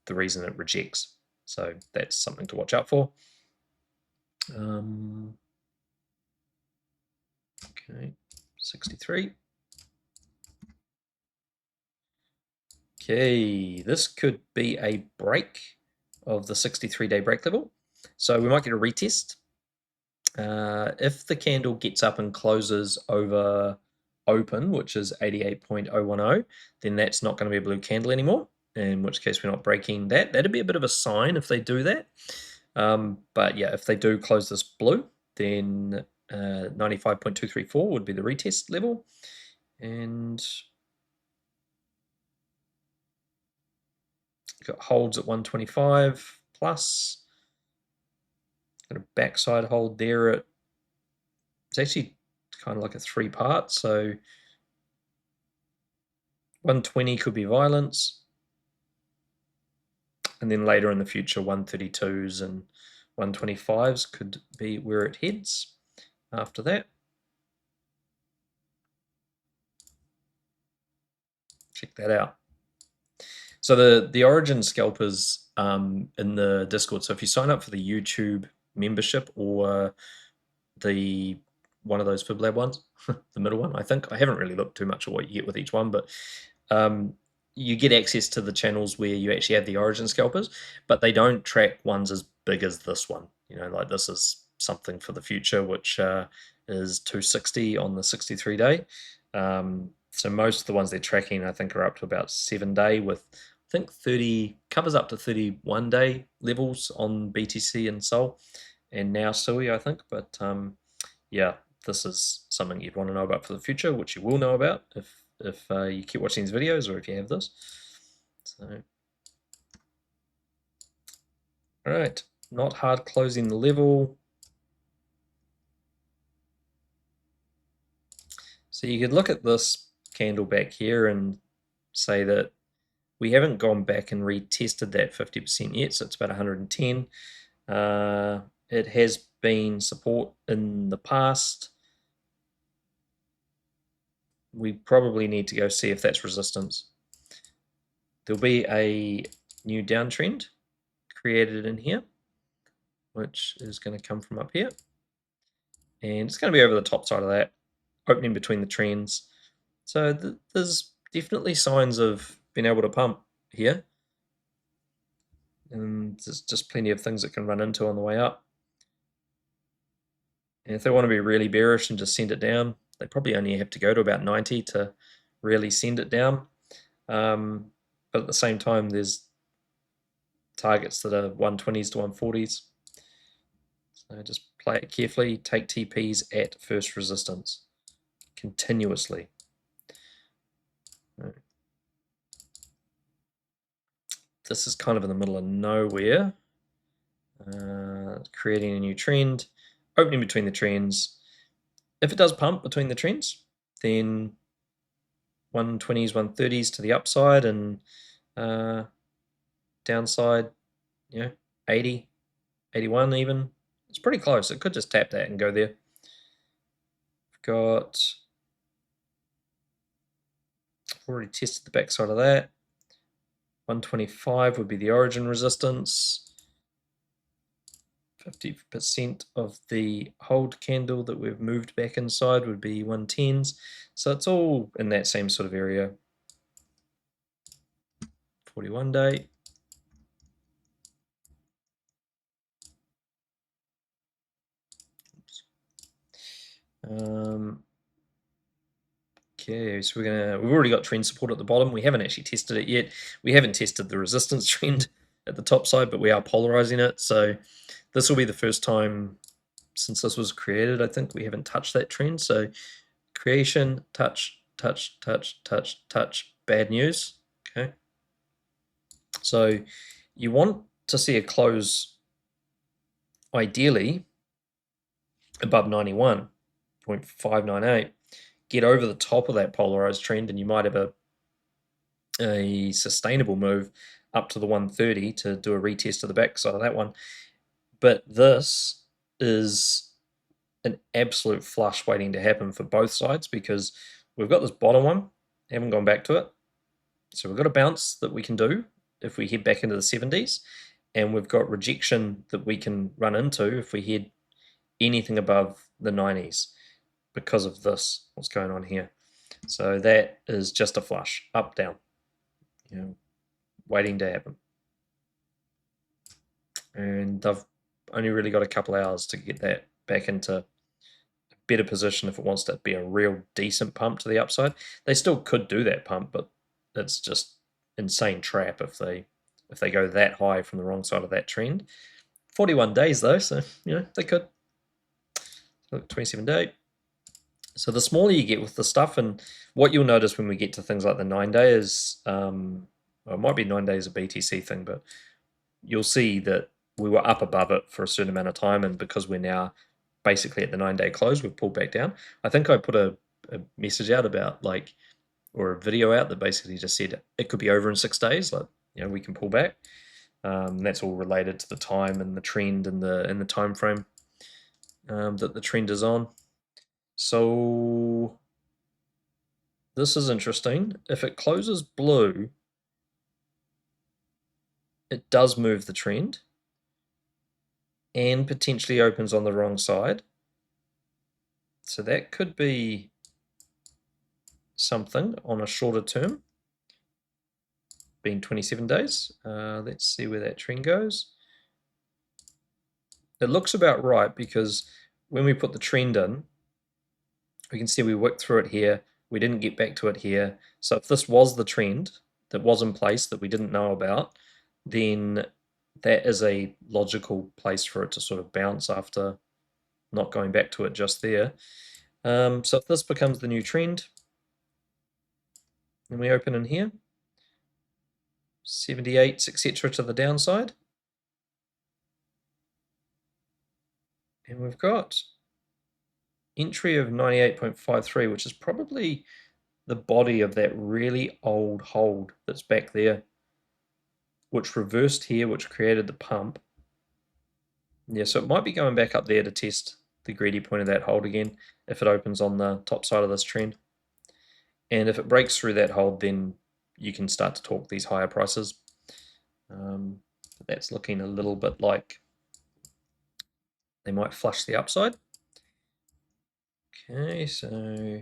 the reason it rejects. So that's something to watch out for. Okay, 63. Okay, this could be a break of the 63-day break level. So we might get a retest. If the candle gets up and closes over open, which is 88.010, then that's not going to be a blue candle anymore, in which case we're not breaking that. That'd be a bit of a sign if they do that. But yeah, if they do close this blue, then 95.234 would be the retest level. And got holds at 125 plus. Got a backside hold there at, it's actually kind of like a 3-part, so 120 could be violence, and then later in the future 132s and 125s could be where it heads after that. Check that out. So the origin scalpers in the Discord, so if you sign up for the YouTube membership or the one of those FibLab ones, the middle one, I think. I haven't really looked too much at what you get with each one, but you get access to the channels where you actually have the origin scalpers, but they don't track ones as big as this one. Like this is something for the future, which is 260 on the 63-day. So most of the ones they're tracking, I think, are up to about 7-day with, I think, 30, covers up to 31-day levels on BTC and Sol, and now Sui, I think. But yeah, this is something you'd want to know about for the future, which you will know about if you keep watching these videos or if you have this. So, all right, not hard closing the level. So you could look at this candle back here and say that we haven't gone back and retested that 50% yet, so it's about 110. It has been support in the past. We probably need to go see if that's resistance. There'll be a new downtrend created in here, which is going to come from up here. And it's going to be over the top side of that, opening between the trends. So there's definitely signs of being able to pump here. And there's just plenty of things it can run into on the way up. And if they want to be really bearish and just send it down, they probably only have to go to about 90 to really send it down. But at the same time, there's targets that are 120s to 140s. So just play it carefully, take TPs at first resistance continuously. This is kind of in the middle of nowhere. Creating a new trend, opening between the trends. If it does pump between the trends, then 120s, 130s to the upside, and downside, 80, 81 even. It's pretty close. It could just tap that and go there. We've got, already tested the backside of that. 125 would be the origin resistance. 50% of the hold candle that we've moved back inside would be 110s. So it's all in that same sort of area. 41-day. Okay, so we've already got trend support at the bottom. We haven't actually tested it yet. We haven't tested the resistance trend at the top side, but we are polarizing it. So this will be the first time since this was created, I think, we haven't touched that trend. So creation, touch, touch, touch, touch, touch, bad news. Okay. So you want to see a close ideally above 91.598. Get over the top of that polarized trend, and you might have a sustainable move up to the 130 to do a retest of the backside of that one. But this is an absolute flush waiting to happen for both sides, because we've got this bottom one, haven't gone back to it. So we've got a bounce that we can do if we head back into the 70s, and we've got rejection that we can run into if we head anything above the 90s because of this, what's going on here. So that is just a flush, up, down, waiting to happen. And they've only really got a couple hours to get that back into a better position if it wants to be a real decent pump to the upside. They still could do that pump, but it's just insane trap if they go that high from the wrong side of that trend. 41 days though, so they could. 27-day. So the smaller you get with the stuff, and what you'll notice when we get to things like the 9-day is, well, it might be 9 days a BTC thing, but you'll see that we were up above it for a certain amount of time, and because we're now basically at the 9-day close, we've pulled back down. I think I put a message out about or a video out that basically just said it could be over in 6 days, we can pull back. That's all related to the time and the trend and the time frame that the trend is on. So this is interesting. If it closes blue, it does move the trend and potentially opens on the wrong side. So that could be something on a shorter term, being 27 days. Let's see where that trend goes. It looks about right, because when we put the trend in, we can see we worked through it here. We didn't get back to it here. So if this was the trend that was in place that we didn't know about, then that is a logical place for it to sort of bounce after not going back to it just there. So if this becomes the new trend, and we open in here, 78s, etc. to the downside, and we've got entry of 98.53, which is probably the body of that really old hold that's back there, which reversed here, which created the pump. Yeah, so it might be going back up there to test the greedy point of that hold again if it opens on the top side of this trend. And if it breaks through that hold, then you can start to talk these higher prices. That's looking a little bit like they might flush the upside. Okay, so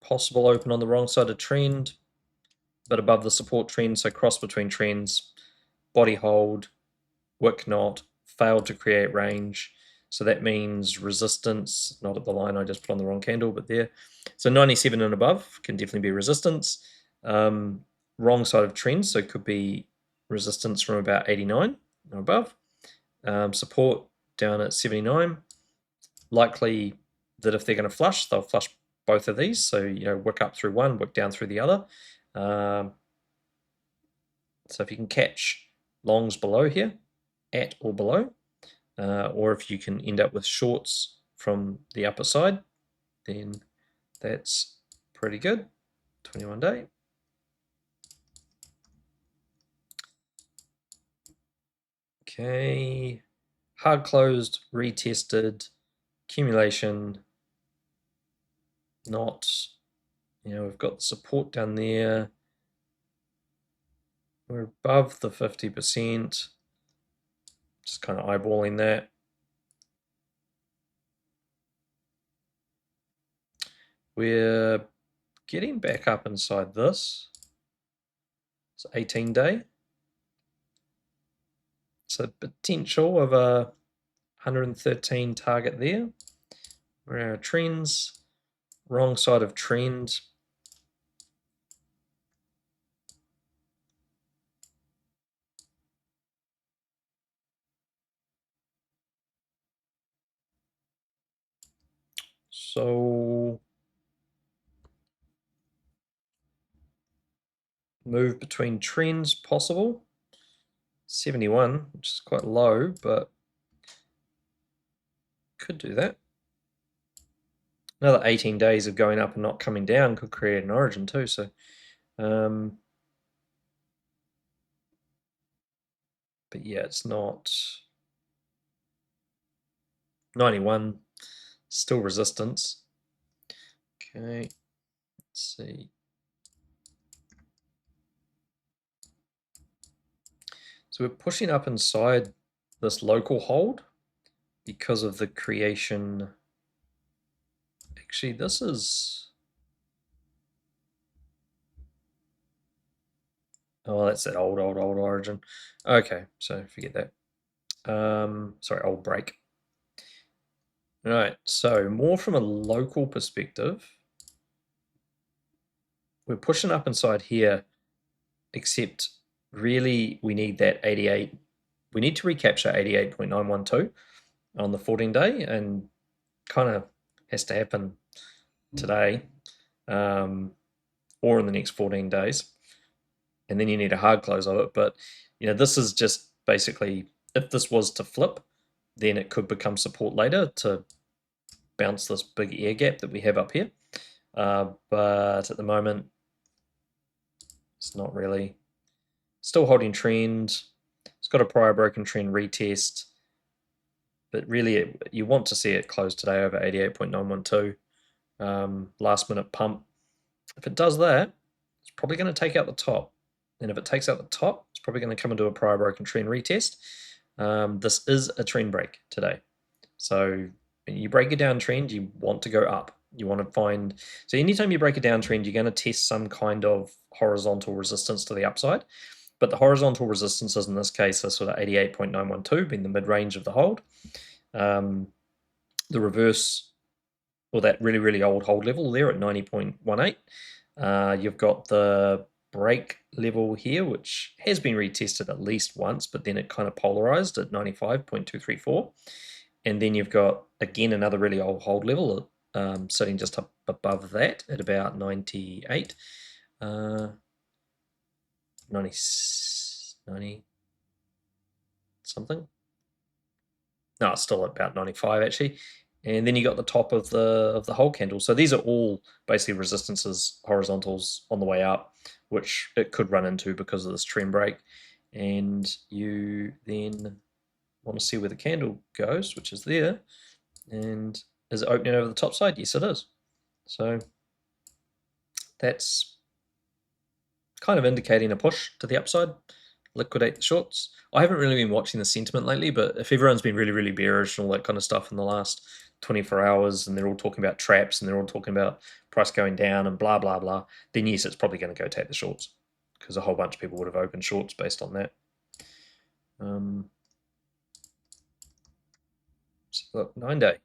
possible open on the wrong side of trend, but above the support trend, so cross between trends, body hold, wick knot, failed to create range. So that means resistance, not at the line I just put on the wrong candle, but there. So 97 and above can definitely be resistance. Wrong side of trend, so it could be resistance from about 89 or above. Support down at 79. Likely that if they're going to flush, they'll flush both of these. So, wick up through one, wick down through the other. So if you can catch longs below here, at or below, or if you can end up with shorts from the upper side, then that's pretty good. 21 day. Okay, hard closed, retested, accumulation, not, we've got the support down there. We're above the 50%, just kind of eyeballing that. We're getting back up inside this. It's 18 day. So potential of a 113 target there. Where are our trends? Wrong side of trend. So move between trends possible. 71, which is quite low, but could do that. Another 18 days of going up and not coming down could create an origin too. So, but yeah, it's not 91, still resistance. Okay, let's see. So we're pushing up inside this local hold because of the creation. Actually, this is, oh, that's that old origin. Okay, so forget that. Sorry, old break. All right, so more from a local perspective, we're pushing up inside here, except really we need that 88. We need to recapture 88.912 on the 14 day, and kind of has to happen today or in the next 14 days. And then you need a hard close of it. But, this is just basically, if this was to flip, then it could become support later to bounce this big air gap that we have up here. But at the moment, it's not really. Still holding trend. It's got a prior broken trend retest. But really, you want to see it close today over 88.912. Last minute pump. If it does that, it's probably going to take out the top. And if it takes out the top, it's probably going to come into a prior broken trend retest. This is a trend break today. So when you break a downtrend, you want to go up. You want to find, so anytime you break a downtrend, you're going to test some kind of horizontal resistance to the upside. but the horizontal resistances in this case are sort of 88.912 being the mid-range of the hold. The reverse, or that really, really old hold level there at 90.18. You've got the break level here, which has been retested at least once, but then it kind of polarized at 95.234. And then you've got, again, another really old hold level sitting just up above that at about 98. 90 something. No, it's still at about 95 actually. And then you got the top of the whole candle. So these are all basically resistances, horizontals on the way up, which it could run into because of this trend break. And you then want to see where the candle goes, which is there. And is it opening over the top side? Yes, it is. So that's kind of indicating a push to the upside. Liquidate the shorts. I haven't really been watching the sentiment lately, but if everyone's been really, really bearish and all that kind of stuff in the last 24 hours and they're all talking about traps and they're all talking about price going down and blah, blah, blah, then yes, it's probably going to go take the shorts because a whole bunch of people would have opened shorts based on that. So look, 9-day.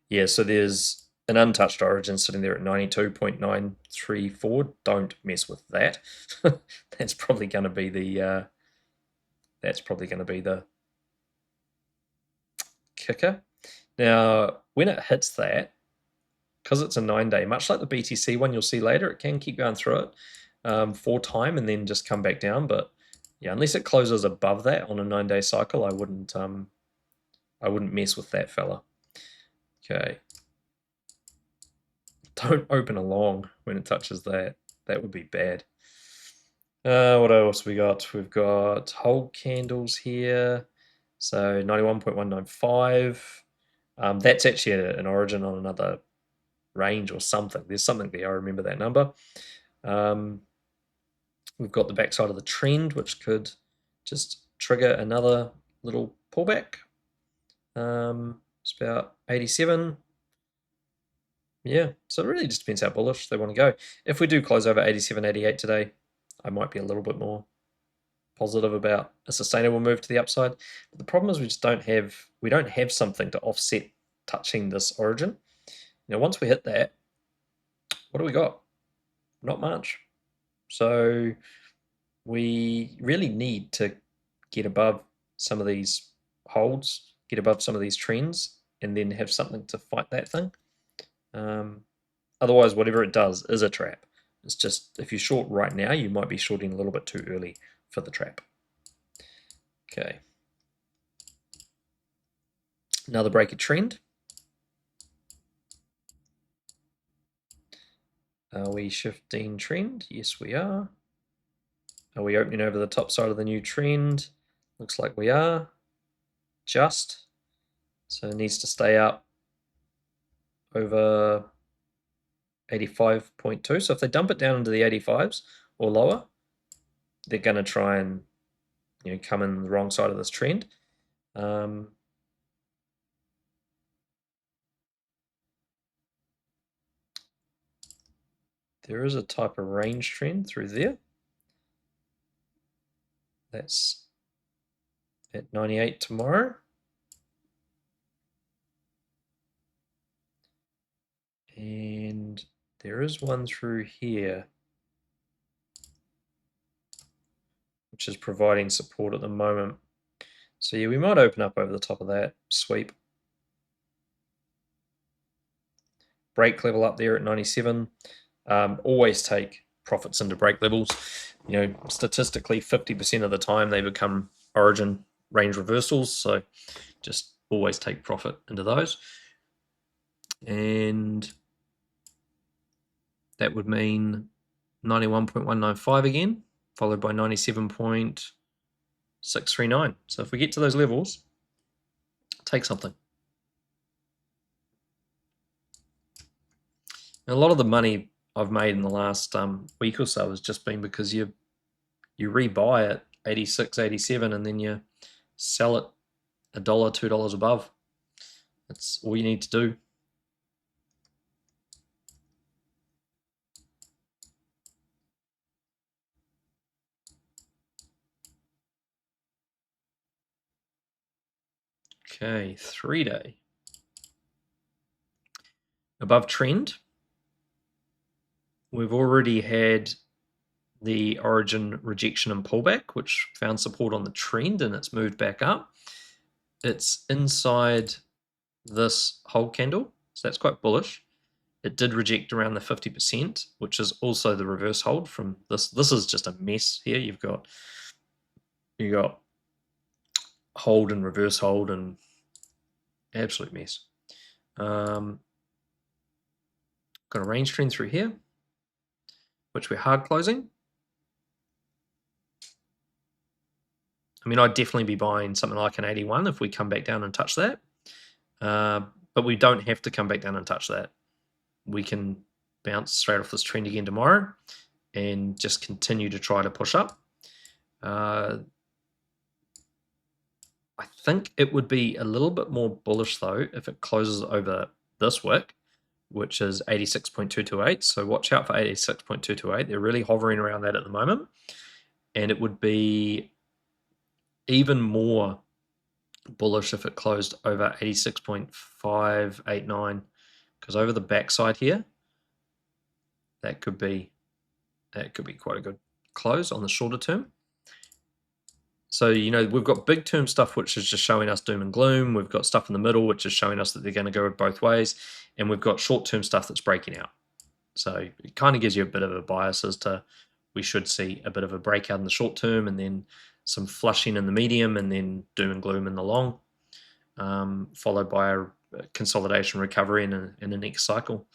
Yeah, so there's an untouched origin sitting there at 92.934. Don't mess with that. That's probably going to be the kicker. Now, when it hits that, because it's a 9-day, much like the BTC one you'll see later, it can keep going through it for time and then just come back down. But yeah, unless it closes above that on a 9-day cycle, I wouldn't mess with that fella. Okay. Don't open a long when it touches that. That would be bad. What else we got? We've got hold candles here. So 91.195. That's actually an origin on another range or something. There's something there. I remember that number. We've got the backside of the trend, which could just trigger another little pullback. It's about 87. Yeah, so it really just depends how bullish they want to go. If we do close over 87, 88 today, I might be a little bit more positive about a sustainable move to the upside. But the problem is we don't have something to offset touching this origin. Now, once we hit that, what do we got? Not much. So we really need to get above some of these holds, get above some of these trends, and then have something to fight that thing. Otherwise, whatever it does is a trap. It's just, if you short right now, you might be shorting a little bit too early for the trap. Okay. Another break of trend. Are we shifting trend? Yes, we are. Are we opening over the top side of the new trend? Looks like we are. Just. So it needs to stay up over 85.2. So if they dump it down into the 85s or lower, they're going to try and come in the wrong side of this trend. There is a type of range trend through there. That's at 98 tomorrow. And there is one through here, which is providing support at the moment. So yeah, we might open up over the top of that sweep. Break level up there at 97. Always take profits into break levels. Statistically, 50% of the time they become origin range reversals. So just always take profit into those. And that would mean 91.195 again, followed by 97.639. So if we get to those levels, take something. And a lot of the money I've made in the last week or so has just been because you rebuy at 86, 87, and then you sell it $1, $2 above. That's all you need to do. Okay, 3-day. Above trend. We've already had the origin rejection and pullback, which found support on the trend and it's moved back up. It's inside this hold candle, so that's quite bullish. It did reject around the 50%, which is also the reverse hold from this. This is just a mess here. You got hold and reverse hold and absolute mess. Got a range trend through here, which we're hard closing. I mean, I'd definitely be buying something like an 81 if we come back down and touch that. But we don't have to come back down and touch that. We can bounce straight off this trend again tomorrow and just continue to try to push up. I think it would be a little bit more bullish though if it closes over this wick, which is 86.228. So watch out for 86.228. They're really hovering around that at the moment. And it would be even more bullish if it closed over 86.589, because over the backside here, that could be quite a good close on the shorter term. So, you know, we've got big term stuff which is just showing us doom and gloom. We've got stuff in the middle which is showing us that they're going to go both ways, and we've got short term stuff that's breaking out. So it kind of gives you a bit of a bias as to we should see a bit of a breakout in the short term and then some flushing in the medium and then doom and gloom in the long, followed by a consolidation recovery in the next cycle.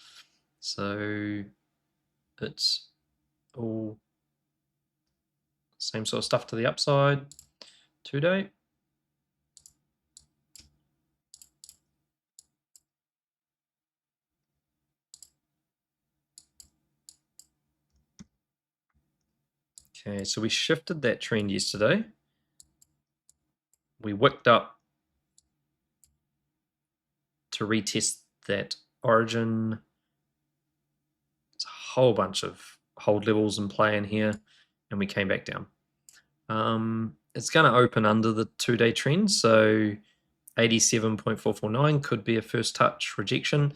So it's all same sort of stuff to the upside. 2-day. Okay, so we shifted that trend yesterday. We wicked up to retest that origin. There's a whole bunch of hold levels in play in here, and we came back down. It's going to open under the 2-day trend, so 87.449 could be a first touch rejection.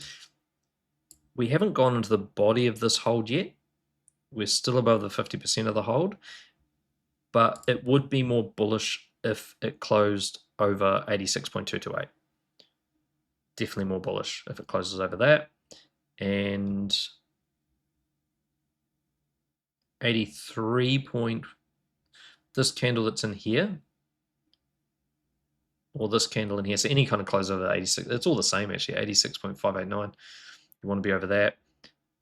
We haven't gone into the body of this hold yet. We're still above the 50% of the hold, but it would be more bullish if it closed over 86.228. Definitely more bullish if it closes over that. And 83. This candle that's in here, or this candle in here, so any kind of close over 86, it's all the same actually, 86.589. You want to be over that.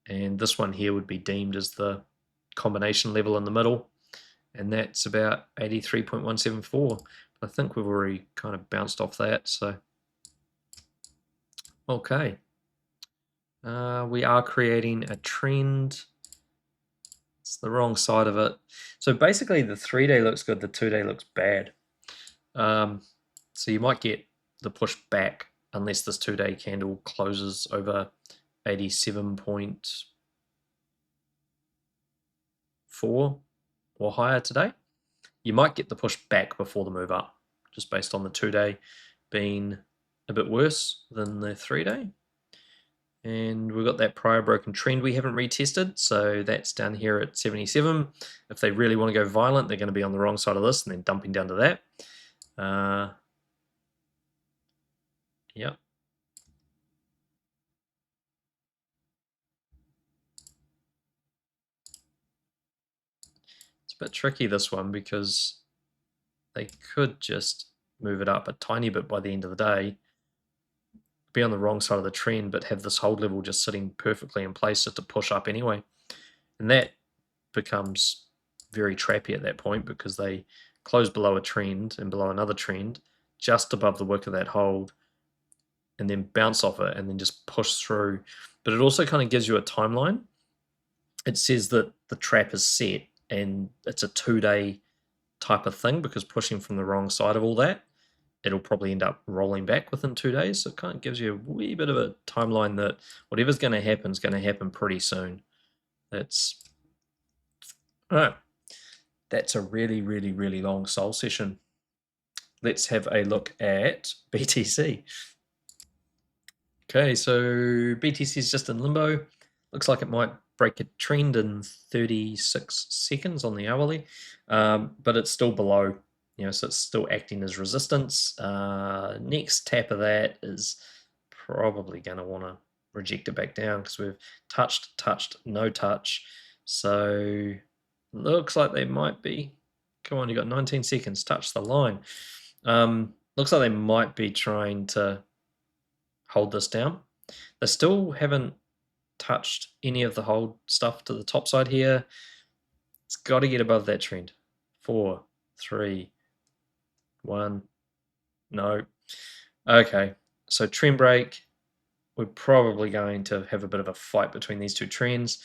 And this one here would be deemed as the combination level in the middle, and that's about 83.174. I think we've already kind of bounced off that, so okay. We are creating a trend. It's the wrong side of it. So basically the 3-day looks good, the 2-day looks bad. So you might get the push back unless this 2-day candle closes over 87.4 or higher today. You might get the push back before the move up, just based on the 2-day being a bit worse than the 3-day. And we've got that prior broken trend we haven't retested, so that's down here at 77. If they really want to go violent, they're going to be on the wrong side of this and then dumping down to that. Yep. It's a bit tricky, this one, because they could just move it up a tiny bit by the end of the day, be on the wrong side of the trend, but have this hold level just sitting perfectly in place just to push up anyway. And that becomes very trappy at that point, because they close below a trend and below another trend just above the wick of that hold and then bounce off it and then just push through. But it also kind of gives you a timeline. It says that the trap is set and it's a 2-day type of thing, because pushing from the wrong side of all that, it'll probably end up rolling back within 2 days. So it kind of gives you a wee bit of a timeline that whatever's going to happen is going to happen pretty soon. That's all right. That's a really, really, really long soul session. let's have a look at BTC. Okay, so BTC is just in limbo. Looks like it might break a trend in 36 seconds on the hourly, but it's still below, so it's still acting as resistance. Next tap of that is probably going to want to reject it back down because we've touched, no touch. So looks like they might be, come on, you got 19 seconds, touch the line. Looks like they might be trying to hold this down. They still haven't touched any of the hold stuff to the top side here. It's got to get above that trend. 4, 3, 1. No. Okay, so trend break. We're probably going to have a bit of a fight between these two trends.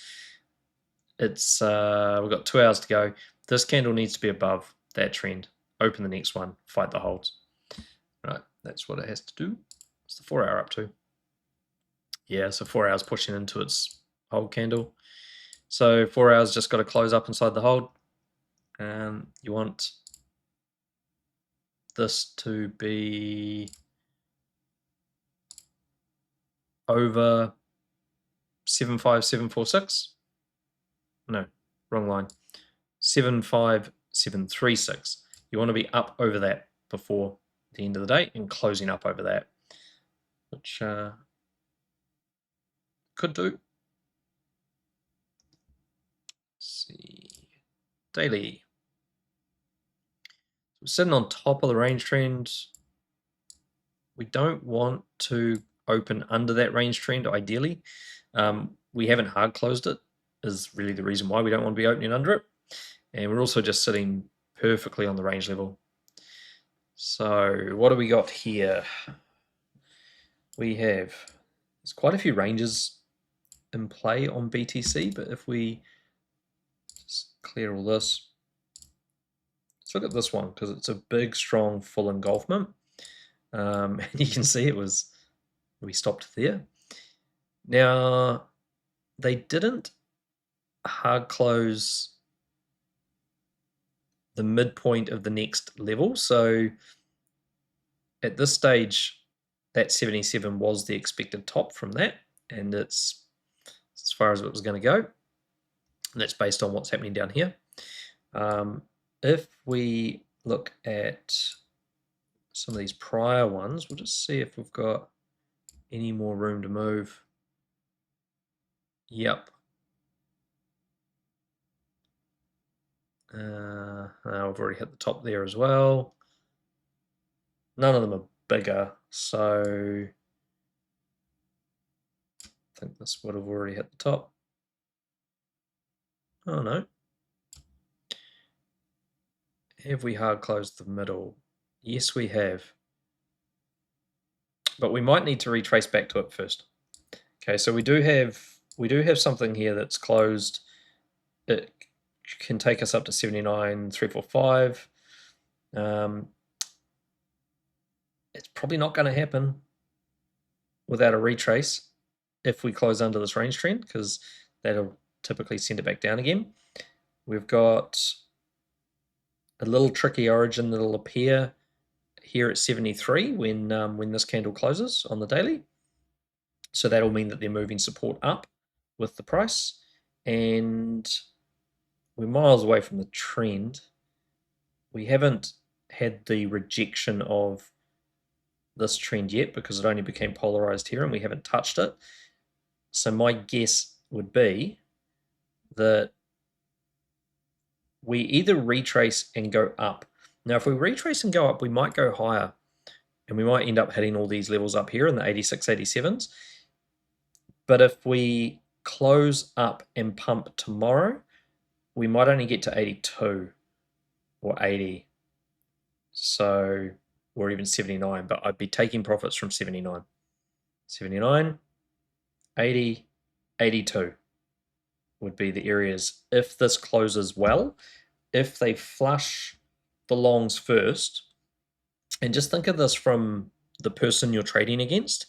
It's we've got 2 hours to go. This candle needs to be above that trend. Open the next one, fight the holds. Right, that's what it has to do. What's the 4 hour up to? Yeah, so 4 hours pushing into its hold candle. So 4 hours just got to close up inside the hold. You want this to be over 75746. No, wrong line. 75736. You want to be up over that before the end of the day and closing up over that, which could do. Let's see, daily. We're sitting on top of the range trend. We don't want to open under that range trend ideally. We haven't hard closed it, is really the reason why we don't want to be opening under it. And we're also just sitting perfectly on the range level. So what do we got here? We have, there's quite a few ranges in play on BTC, but if we just clear all this, let's look at this one because it's a big, strong, full engulfment. And you can see we stopped there. Now, they didn't hard close the midpoint of the next level. So at this stage, that 77 was the expected top from that, and it's as far as it was going to go. And that's based on what's happening down here. If we look at some of these prior ones, we'll just see if we've got any more room to move. Yep. We've already hit the top there as well. None of them are bigger, so I think this would have already hit the top. Oh no. Have we hard closed the middle? Yes, we have. But we might need to retrace back to it first. Okay, so we do have something here that's closed. It can take us up to 79,345. It's probably not going to happen without a retrace if we close under this range trend, because that'll typically send it back down again. We've got a little tricky origin that'll appear here at 73 when this candle closes on the daily. So that'll mean that they're moving support up with the price, and we're miles away from the trend. We haven't had the rejection of this trend yet because it only became polarized here and we haven't touched it. So my guess would be that we either retrace and go up. Now, if we retrace and go up, we might go higher and we might end up hitting all these levels up here in the 86, 87s. But if we close up and pump tomorrow, we might only get to 82 or 80. So, or even 79, but I'd be taking profits from 79. 79, 80, 82 would be the areas if this closes well. If they flush the longs first, and just think of this from the person you're trading against.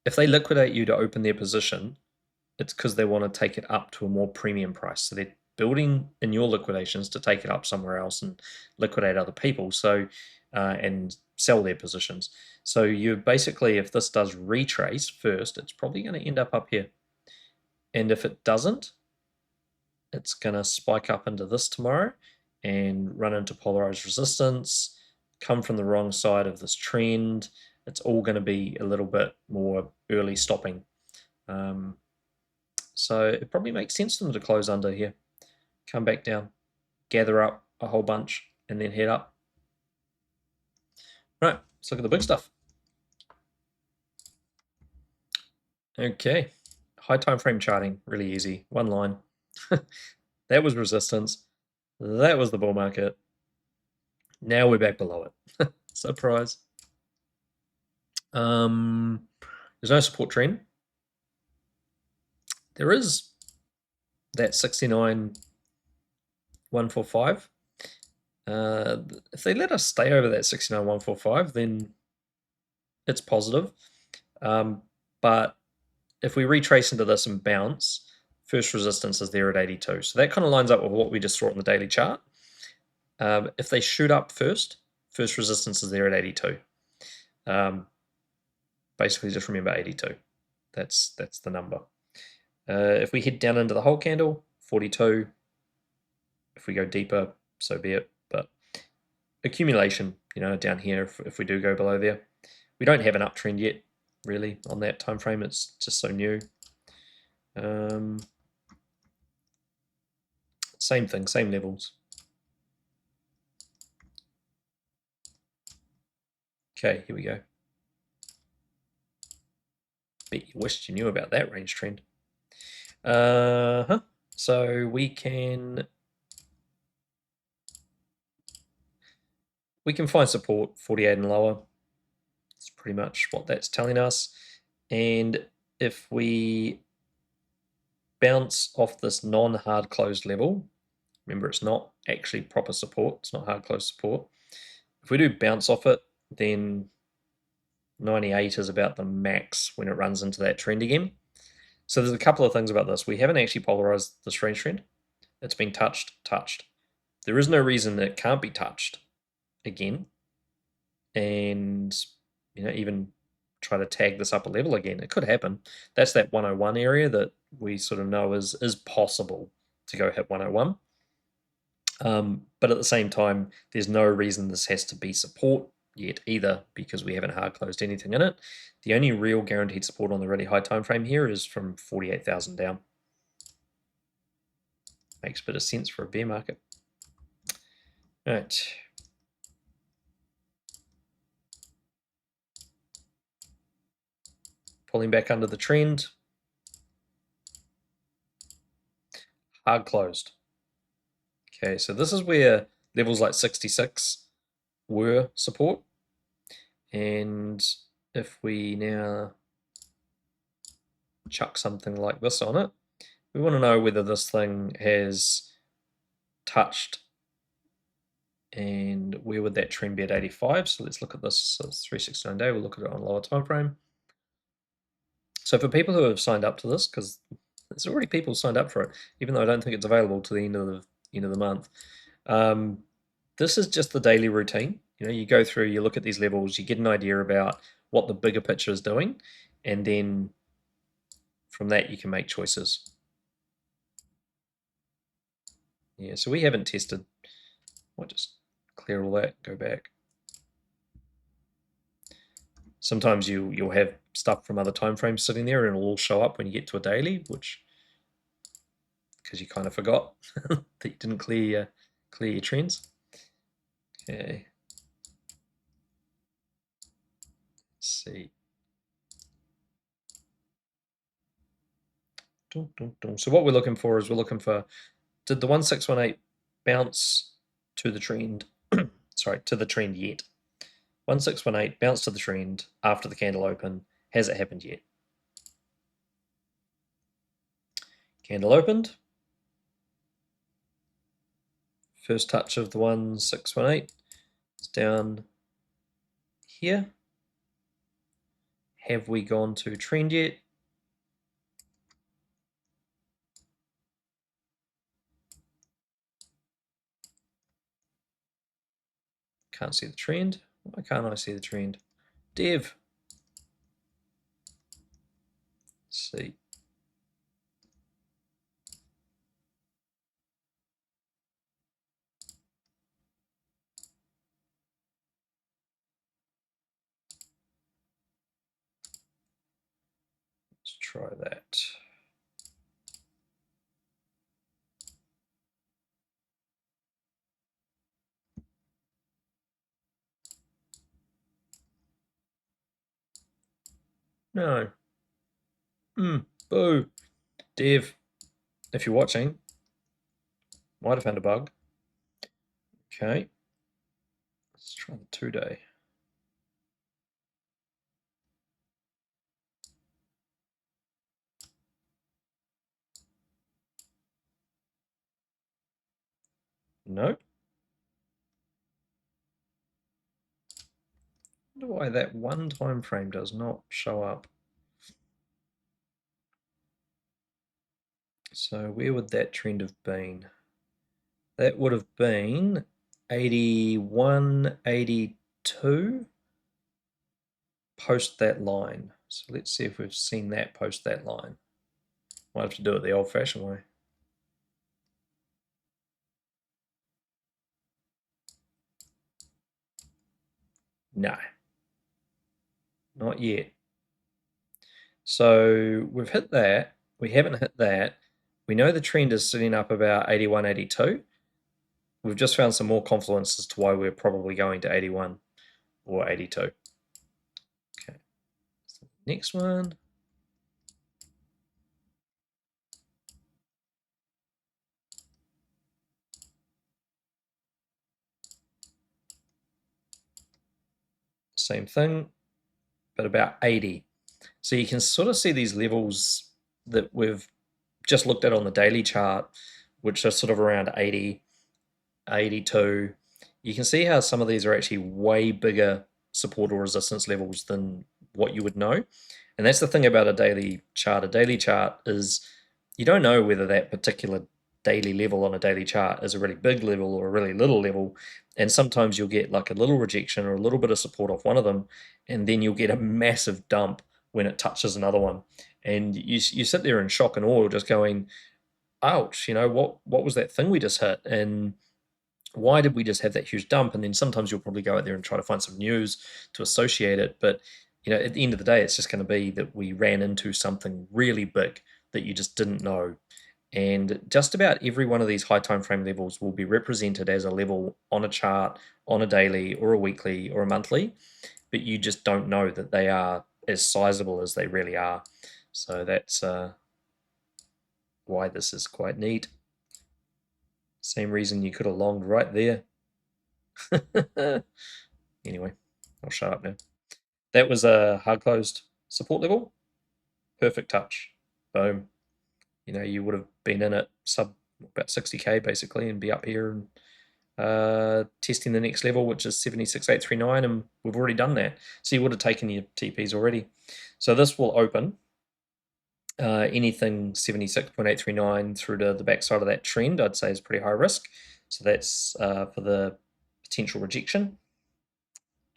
If they liquidate you to open their position, it's because they want to take it up to a more premium price. So they're building in your liquidations to take it up somewhere else and liquidate other people. So and sell their positions. So you basically, if this does retrace first, it's probably going to end up here. And if it doesn't, it's going to spike up into this tomorrow and run into polarized resistance, come from the wrong side of this trend. It's all going to be a little bit more early stopping. So it probably makes sense for them to close under here, come back down, gather up a whole bunch, and then head up. Right, let's look at the big stuff. Okay, high time frame charting, really easy, one line. That was resistance. That was the bull market. Now we're back below it. Surprise. There's no support trend. There is that 69,145. If they let us stay over that 69,145, then it's positive. But if we retrace into this and bounce, first resistance is there at 82. So that kind of lines up with what we just saw on the daily chart. If they shoot up first resistance is there at 82. Basically, just remember 82. That's the number. If we head down into the whole candle, 42. If we go deeper, so be it. But accumulation, down here, if we do go below there. We don't have an uptrend yet, really, on that time frame. It's just so new. Same thing, same levels. Okay, here we go. Bet you wished you knew about that range trend. So we can find support 48 and lower. That's pretty much what that's telling us. And if we bounce off this non-hard closed level, remember it's not actually proper support, it's not hard closed support. If we do bounce off it, then 98 is about the max when it runs into that trend again. So there's a couple of things about this. We haven't actually polarized this range trend. It's been touched. There is no reason that it can't be touched again. And even try to tag this upper level again. It could happen. That's that 101 area that we sort of know is possible to go hit 101. But at the same time, there's no reason this has to be support yet either, because we haven't hard closed anything in it. The only real guaranteed support on the really high time frame here is from 48,000 down. Makes a bit of sense for a bear market. All right. Pulling back under the trend. Hard closed. Okay, so this is where levels like 66 were support. And if we now chuck something like this on it, we want to know whether this thing has touched, and where would that trend be at 85? So let's look at this. So it's 369 day. We'll look at it on a lower time frame. So for people who have signed up to this, because there's already people signed up for it, even though I don't think it's available to the end of the month. This is just the daily routine. You go through, you look at these levels, you get an idea about what the bigger picture is doing, and then from that you can make choices. Yeah, so we haven't tested. I'll just clear all that, go back. Sometimes you'll have stuff from other time frames sitting there and it'll all show up when you get to a daily, which because you kind of forgot that you didn't clear your trends. Okay. Let's see. So what we're looking for is, we're looking for, did the 1618 bounce to the trend? Sorry, to the trend yet? 1618 bounce to the trend after the candle open. Has it happened yet? Candle opened. First touch of the 1618. It's down here. Have we gone to trend yet? Can't see the trend. Why can't I see the trend? Dev. Let's see. Let's try that. No. Boo. Dev, if you're watching, might have found a bug. Okay. Let's try the 2-day. Nope. I wonder why that one time frame does not show up. So where would that trend have been? That would have been 81, 82 post that line. So let's see if we've seen that post that line. Might have to do it the old-fashioned way. No, not yet. So we've hit that. We haven't hit that. We know the trend is sitting up about 81, 82. We've just found some more confluence as to why we're probably going to 81 or 82. Okay. So next one. Same thing, but about 80. So you can sort of see these levels that we've just looked at on the daily chart, which are sort of around 80, 82. You can see how some of these are actually way bigger support or resistance levels than what you would know. And that's the thing about a daily chart. A daily chart is you don't know whether that particular daily level on a daily chart is a really big level or a really little level. And sometimes you'll get like a little rejection or a little bit of support off one of them, and then you'll get a massive dump when it touches another one. And you sit there in shock and awe, just going, ouch, what was that thing we just hit? And why did we just have that huge dump? And then sometimes you'll probably go out there and try to find some news to associate it. But at the end of the day, it's just going to be that we ran into something really big that you just didn't know. And just about every one of these high time frame levels will be represented as a level on a chart, on a daily or a weekly or a monthly, but you just don't know that they are as sizable as they really are. So that's why this is quite neat. Same reason you could have longed right there. Anyway, I'll shut up now. That was a hard closed support level. Perfect touch. Boom. You would have been in at sub about 60k basically and be up here and testing the next level, which is 76,839, and we've already done that. So you would have taken your TPs already. So this will open anything 76.839 through to the backside of that trend, I'd say is pretty high risk. So that's for the potential rejection.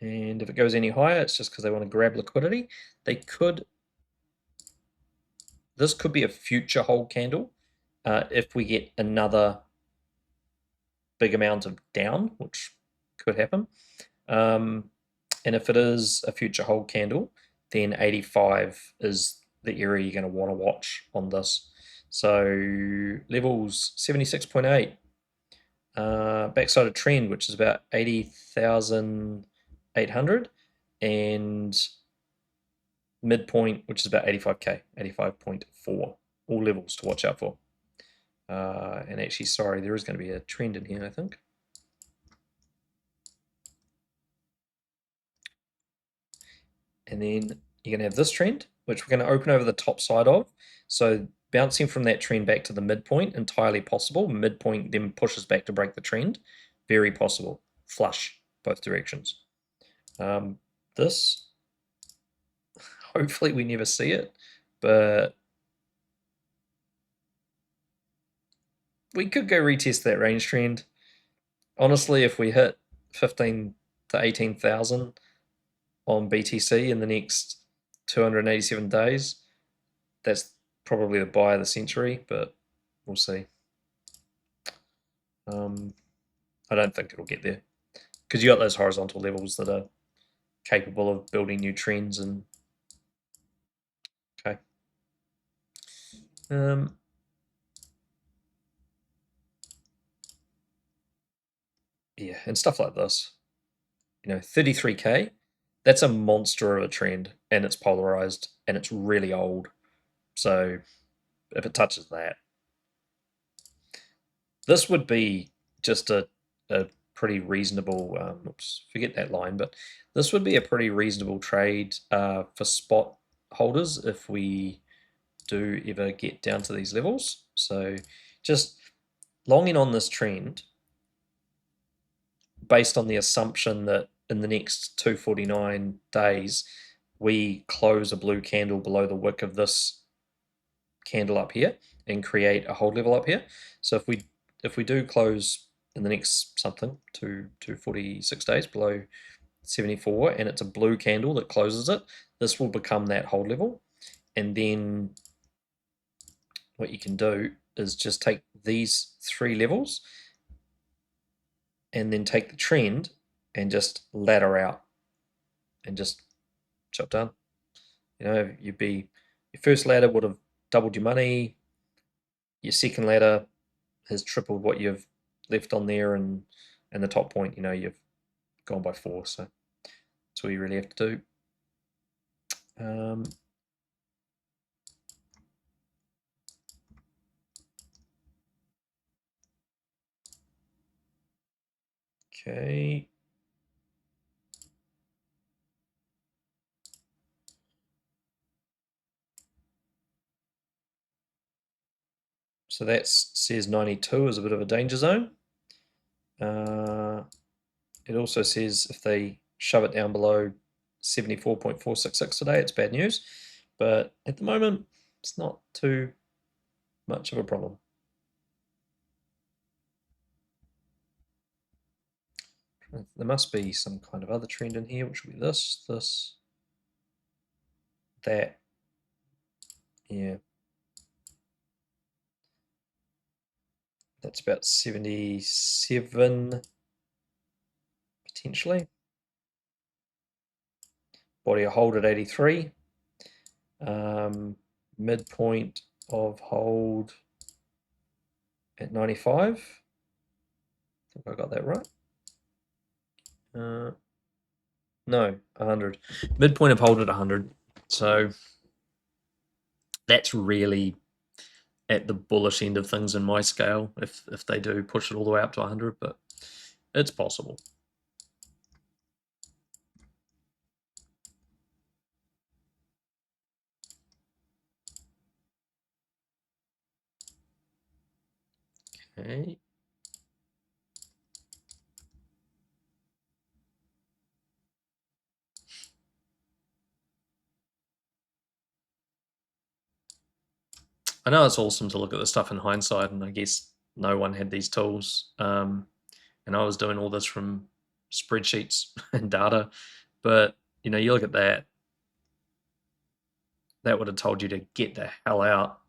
And if it goes any higher, it's just because they want to grab liquidity. This could be a future hold candle if we get another big amount of down, which could happen. And if it is a future hold candle, then 85 is the area you're going to want to watch on this. So levels 76.8, backside of trend, which is about 80,800, and midpoint, which is about 85k, 85.4. All levels to watch out for. And actually, sorry, there is going to be a trend in here, I think. And then you're going to have this trend, which we're going to open over the top side of. So bouncing from that trend back to the midpoint, entirely possible. Midpoint then pushes back to break the trend. Very possible. Flush, both directions. This, hopefully we never see it, but we could go retest that range trend. Honestly, if we hit 15 to 18,000 on BTC in the next 287 days, that's probably the buy of the century, but we'll see. I don't think it'll get there because you got those horizontal levels that are capable of building new trends. And okay, yeah, and stuff like this, 33K, that's a monster of a trend, and it's polarized and it's really old. So if it touches that, this would be just a pretty reasonable, oops, forget that line, but this would be a pretty reasonable trade for spot holders if we do ever get down to these levels. So just longing on this trend based on the assumption that in the next 249 days, we close a blue candle below the wick of this candle up here and create a hold level up here. So if we do close in the next something 246 days below 74 and it's a blue candle that closes it, this will become that hold level. And then what you can do is just take these three levels and then take the trend and just ladder out and just chop down. You'd be, your first ladder would have doubled your money. Your second ladder has tripled what you've left on there, and the top point, you've gone by 4. So that's all you really have to do. Okay. So that says 92 is a bit of a danger zone. It also says if they shove it down below 74.466 today, it's bad news. But at the moment, it's not too much of a problem. There must be some kind of other trend in here, which will be this, that. Yeah. That's about 77 potentially. Body of hold at 83. Midpoint of hold at 95. I think I got that right. No, 100. Midpoint of hold at 100. So that's really at the bullish end of things in my scale if they do push it all the way up to 100, but it's possible. Okay. I know it's awesome to look at this stuff in hindsight, and I guess no one had these tools. And I was doing all this from spreadsheets and data, but you look at that, that would have told you to get the hell out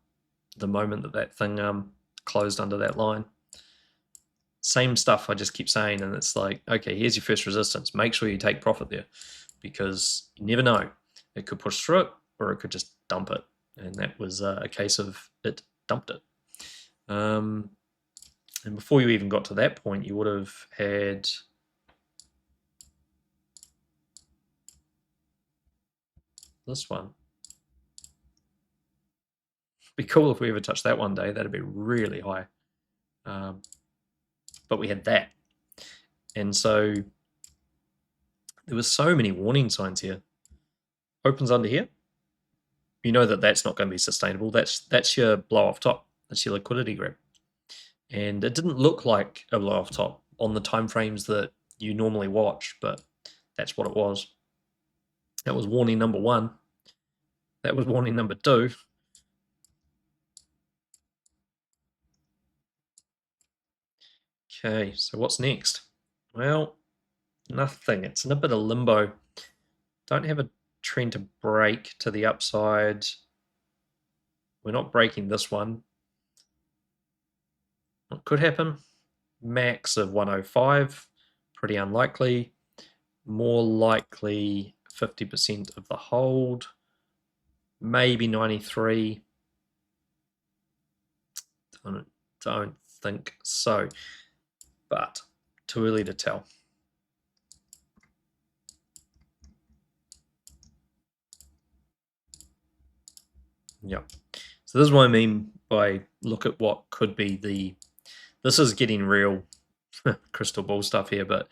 the moment that thing closed under that line. Same stuff I just keep saying, and it's like, okay, here's your first resistance. Make sure you take profit there, because you never know. It could push through it, or it could just dump it. And that was a case of it dumped it. And before you even got to that point, you would have had this one. Be cool if we ever touched that one day. That'd be really high. But we had that. And so there was so many warning signs here. Opens under here. You know that's not going to be sustainable. That's your blow off top. That's your liquidity grab. And it didn't look like a blow off top on the time frames that you normally watch, but that's what it was. That was warning number 1. That was warning number 2. Okay, so what's next? Well, nothing. It's in a bit of limbo. Don't have a trend to break to the upside. We're not breaking this one. What could happen? Max of 105, pretty unlikely. More likely 50% of the hold, maybe 93. Don't think so, but too early to tell. Yep. So this is what I mean by look at what could be the, this is getting real crystal ball stuff here, but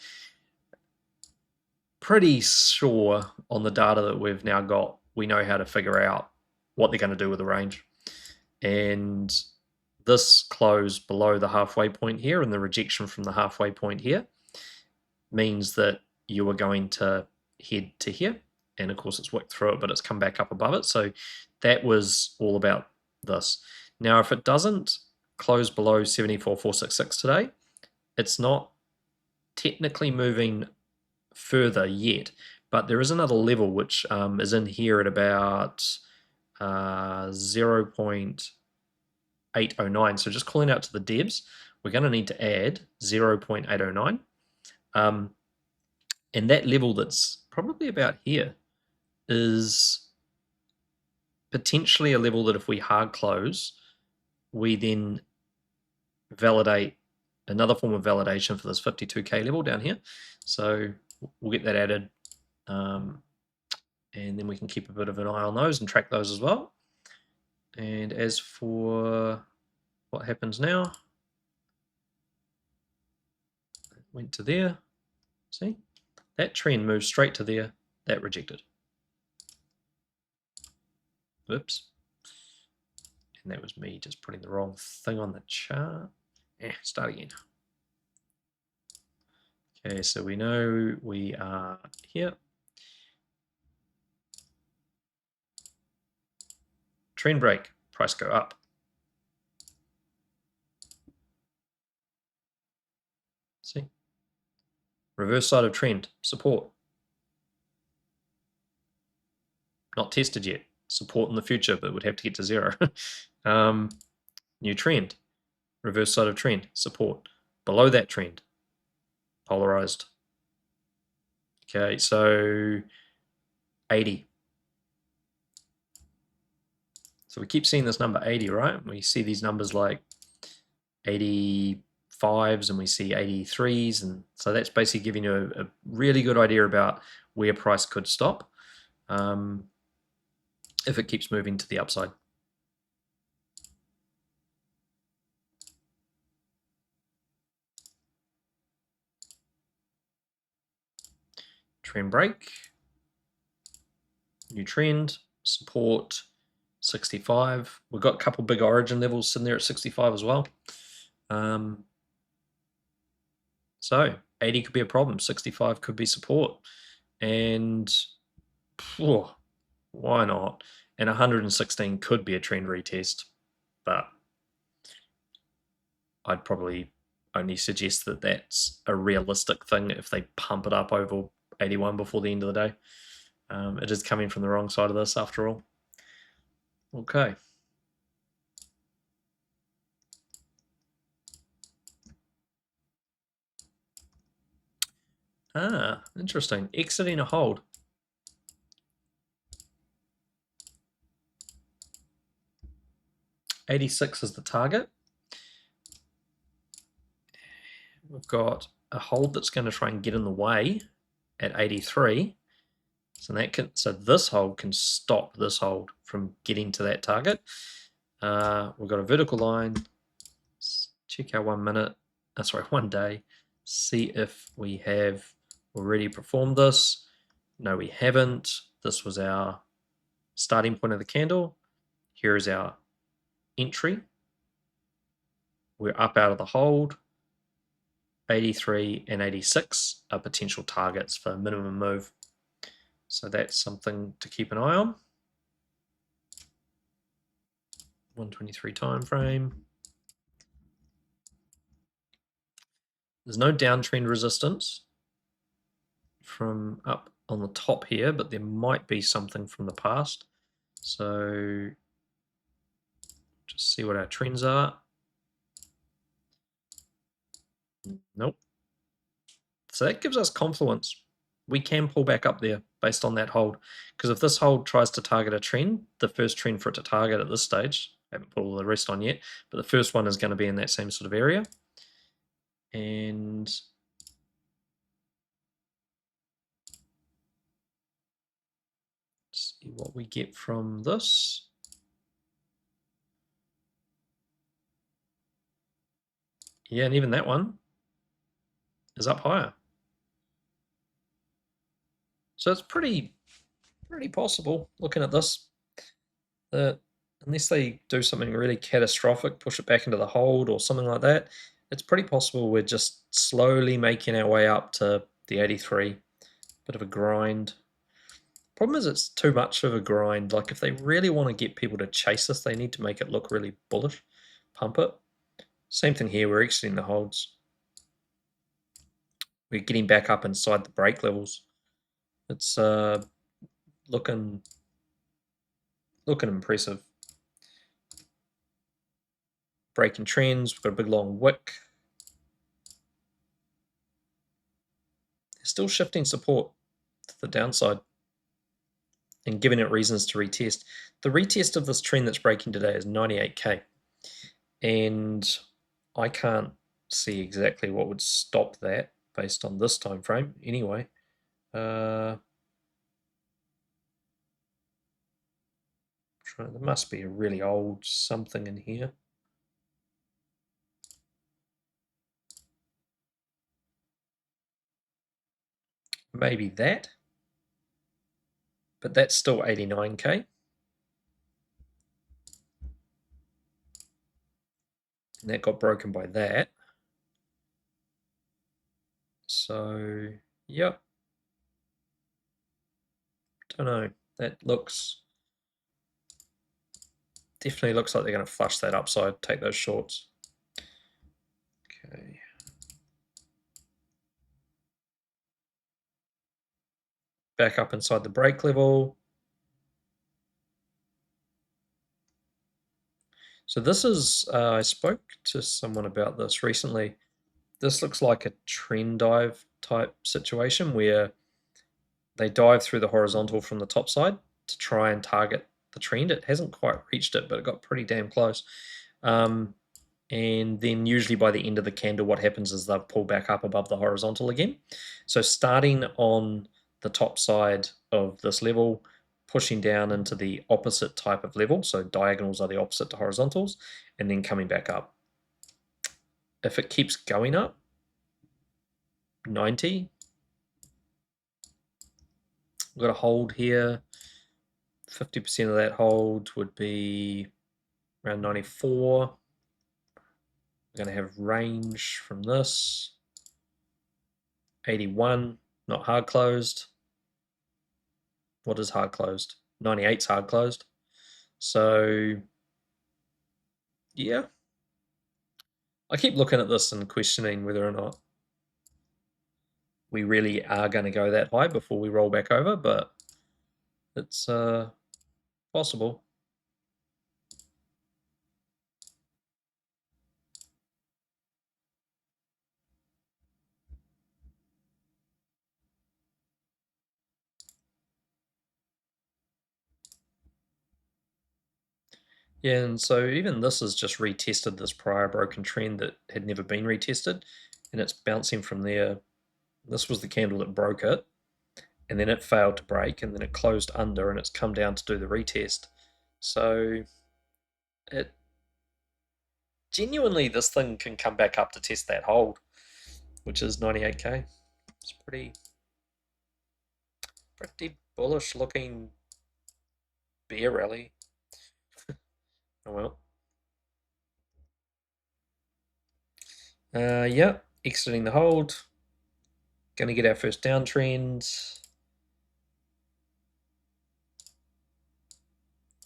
pretty sure on the data that we've now got, we know how to figure out what they're going to do with the range. And this close below the halfway point here and the rejection from the halfway point here means that you are going to head to here. And of course it's worked through it, but it's come back up above it. So that was all about this. Now, if it doesn't close below 74,466 today, it's not technically moving further yet, but there is another level which is in here at about 0.809. So just calling out to the devs, we're going to need to add 0.809. And that level that's probably about here is potentially a level that if we hard close, we then validate another form of validation for this 52K level down here. So we'll get that added. And then we can keep a bit of an eye on those and track those as well. And as for what happens now, went to there, see? That trend moves straight to there, that rejected. Oops. And that was me just putting the wrong thing on the chart. Start again. Okay, so we know we are here. Trend break, price go up. See? Reverse side of trend, support. Not tested yet. Support in the future, but would have to get to 0. New trend, reverse side of trend, support. Below that trend, polarized. Okay, so 80. So we keep seeing this number 80, right? We see these numbers like 85s and we see 83s. And so that's basically giving you a really good idea about where price could stop if it keeps moving to the upside. Trend break, new trend, support, 65. We've got a couple big origin levels sitting there at 65 as well. So 80 could be a problem, 65 could be support. And why not? And 116 could be a trend retest, but I'd probably only suggest that that's a realistic thing if they pump it up over 81 before the end of the day. It is coming from the wrong side of this after all. Okay. Interesting. Exiting a hold. $86 is the target. We've got a hold that's going to try and get in the way at 83. So this hold can stop this hold from getting to that target. We've got a vertical line. Let's check our 1 minute. Sorry, 1 day. See if we have already performed this. No, we haven't. This was our starting point of the candle. Here is our entry. We're up out of the hold. 83 and 86 are potential targets for minimum move. So that's something to keep an eye on. 123 time frame. There's no downtrend resistance. from up on the top here, but there might be something from the past. So just see what our trends are. Nope. So that gives us confluence. We can pull back up there based on that hold. Because if this hold tries to target a trend, the first trend for it to target at this stage, I haven't put all the rest on yet, but the first one is going to be in that same sort of area. And see what we get from this. Yeah, and even that one is up higher. So it's pretty possible looking at this that unless they do something really catastrophic, push it back into the hold or something like that, it's pretty possible we're just slowly making our way up to the 83. Bit of a grind. Problem is it's too much of a grind. Like if they really want to get people to chase this, they need to make it look really bullish. Pump it. Same thing here, we're exiting the holds. We're getting back up inside the break levels. It's looking impressive. Breaking trends, we've got a big long wick. They're still shifting support to the downside and giving it reasons to retest. The retest of this trend that's breaking today is 98k. And I can't see exactly what would stop that based on this time frame anyway. There must be a really old something in here. Maybe that, but that's still 89k. And that got broken by that. So, yep. Don't know. That definitely looks like they're going to flush that upside, take those shorts. Okay. Back up inside the break level. So this is, I spoke to someone about this recently. This looks like a trend dive type situation where they dive through the horizontal from the top side to try and target the trend. It hasn't quite reached it, but it got pretty damn close. And then usually by the end of the candle, what happens is they'll pull back up above the horizontal again. So starting on the top side of this level, pushing down into the opposite type of level. So diagonals are the opposite to horizontals, and then coming back up. If it keeps going up, 90. We've got a hold here. 50% of that hold would be around 94. We're going to have range from this. 81, not hard closed. What is hard closed? 98's hard closed. So, yeah. I keep looking at this and questioning whether or not we really are going to go that high before we roll back over, but it's possible. Yeah, and so even this has just retested this prior broken trend that had never been retested, and it's bouncing from there. This was the candle that broke it, and then it failed to break, and then it closed under, and it's come down to do the retest. So it genuinely, this thing can come back up to test that hold, which is 98k. It's pretty bullish looking bear rally. Oh well. Yeah, exiting the hold. Gonna get our first downtrend.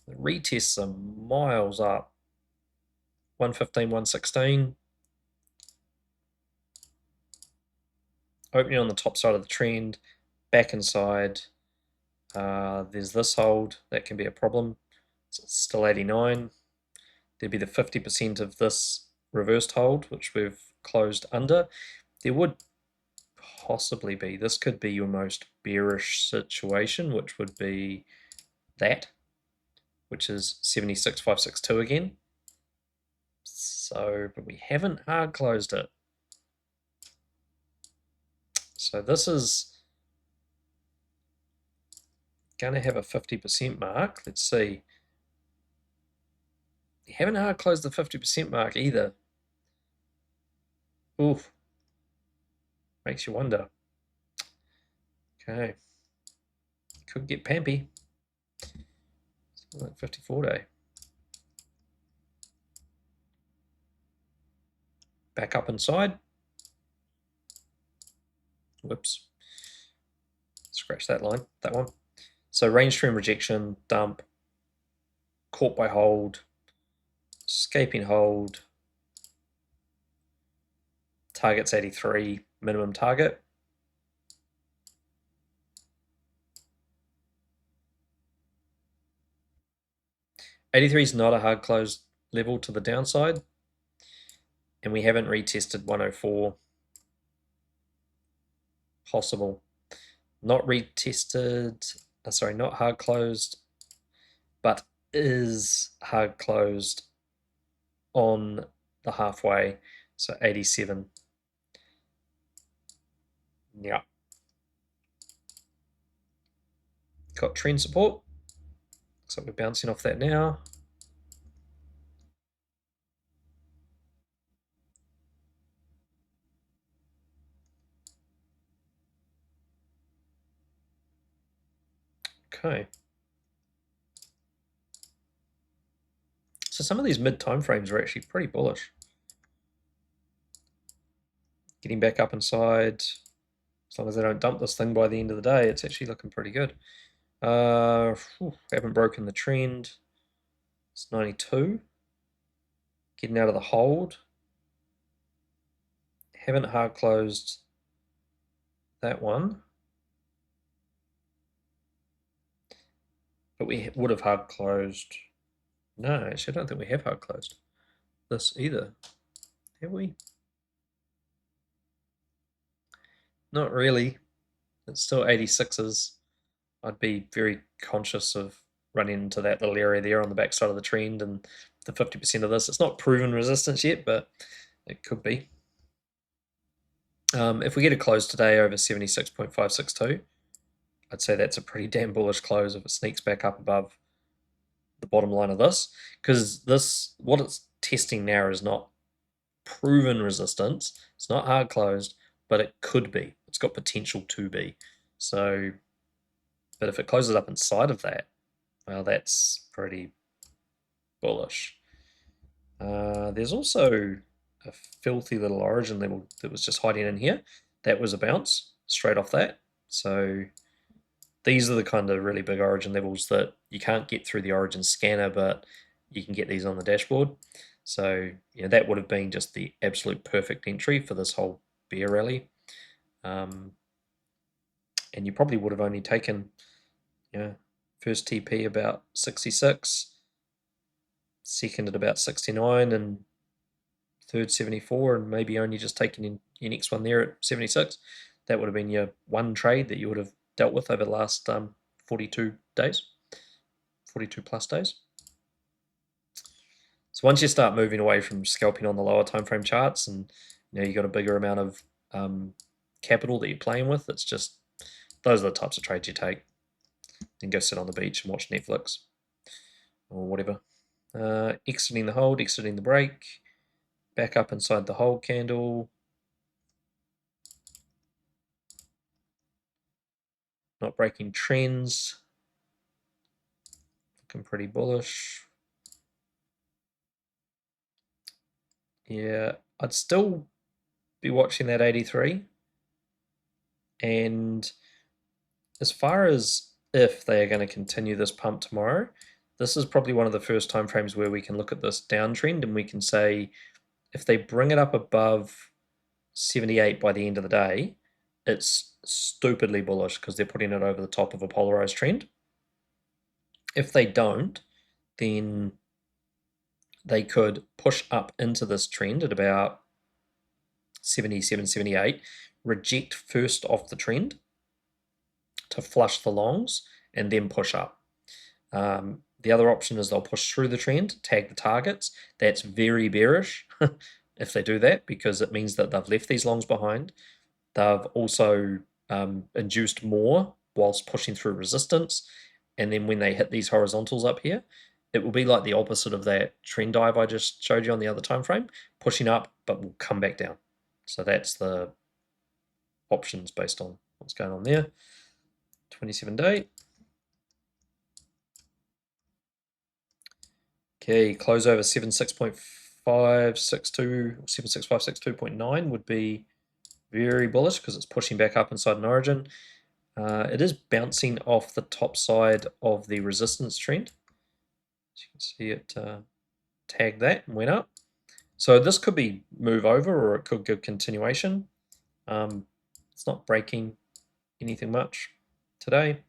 The retests are miles up. 115, 116. Opening on the top side of the trend. back inside. There's this hold, that can be a problem. It's still 89. There'd be the 50% of this reversed hold, which we've closed under. There would possibly be, this could be your most bearish situation, which would be that, which is 76,562 again. So, but we haven't hard closed it. So this is going to have a 50% mark. Let's see. You haven't hard closed the 50% mark either. Oof. Makes you wonder. Okay. Could get pampy. Like 54 day. Back up inside. Whoops. Scratch that line, that one. So range stream rejection, dump, caught by hold, escaping hold, target's 83, minimum target. $83 is not a hard close level to the downside, and we haven't retested 104. Possible. Not retested, sorry, not hard closed, but is hard closed on the halfway, so 87. Yeah. Got trend support, so we're bouncing off that now. Okay. So some of these mid time frames are actually pretty bullish. Getting back up inside, as long as they don't dump this thing by the end of the day, it's actually looking pretty good. Haven't broken the trend. It's 92. Getting out of the hold. Haven't hard closed that one. But we would have hard closed. No, actually, I don't think we have hard closed this either. Have we? Not really. It's still 86s. I'd be very conscious of running into that little area there on the backside of the trend and the 50% of this. It's not proven resistance yet, but it could be. If we get a close today over 76.562, I'd say that's a pretty damn bullish close if it sneaks back up above the bottom line of this, because this, what it's testing now is not proven resistance. It's not hard closed, but it could be. It's got potential to be. So, but if it closes up inside of that, well, that's pretty bullish. There's also a filthy little origin level that was just hiding in here. That was a bounce straight off that. So these are the kind of really big origin levels that you can't get through the origin scanner, but you can get these on the dashboard. So that would have been just the absolute perfect entry for this whole bear rally. And you probably would have only taken first TP about 66, second at about 69, and third 74, and maybe only just taking your next one there at 76. That would have been your one trade that you would have dealt with over the last 42 days, 42 plus days. So once you start moving away from scalping on the lower time frame charts, and you've got a bigger amount of capital that you're playing with, it's just those are the types of trades you take. Then go sit on the beach and watch Netflix or whatever. Exiting the hold, exiting the break, back up inside the hold candle. Not breaking trends. Looking pretty bullish. Yeah, I'd still be watching that 83. And as far as if they are going to continue this pump tomorrow, this is probably one of the first time frames where we can look at this downtrend and we can say if they bring it up above 78 by the end of the day, it's stupidly bullish because they're putting it over the top of a polarized trend. If they don't, then they could push up into this trend at about 77, 78, reject first off the trend to flush the longs, and then push up. The other option is they'll push through the trend, tag the targets. That's very bearish if they do that, because it means that they've left these longs behind. They've also induced more whilst pushing through resistance. And then when they hit these horizontals up here, it will be like the opposite of that trend dive I just showed you on the other time frame, pushing up, but will come back down. So that's the options based on what's going on there. 27-day. Okay, close over 76.562, 76562.9 would be very bullish because it's pushing back up inside an origin. It is bouncing off the top side of the resistance trend. As you can see, it tagged that and went up. So this could be move over, or it could go continuation. It's not breaking anything much today,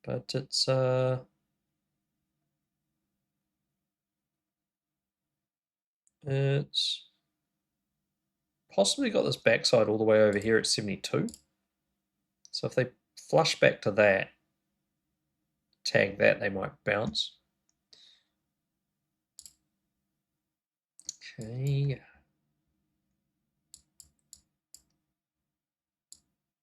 but it's possibly got this backside all the way over here at 72. So if they flush back to that, tag that, they might bounce. Okay.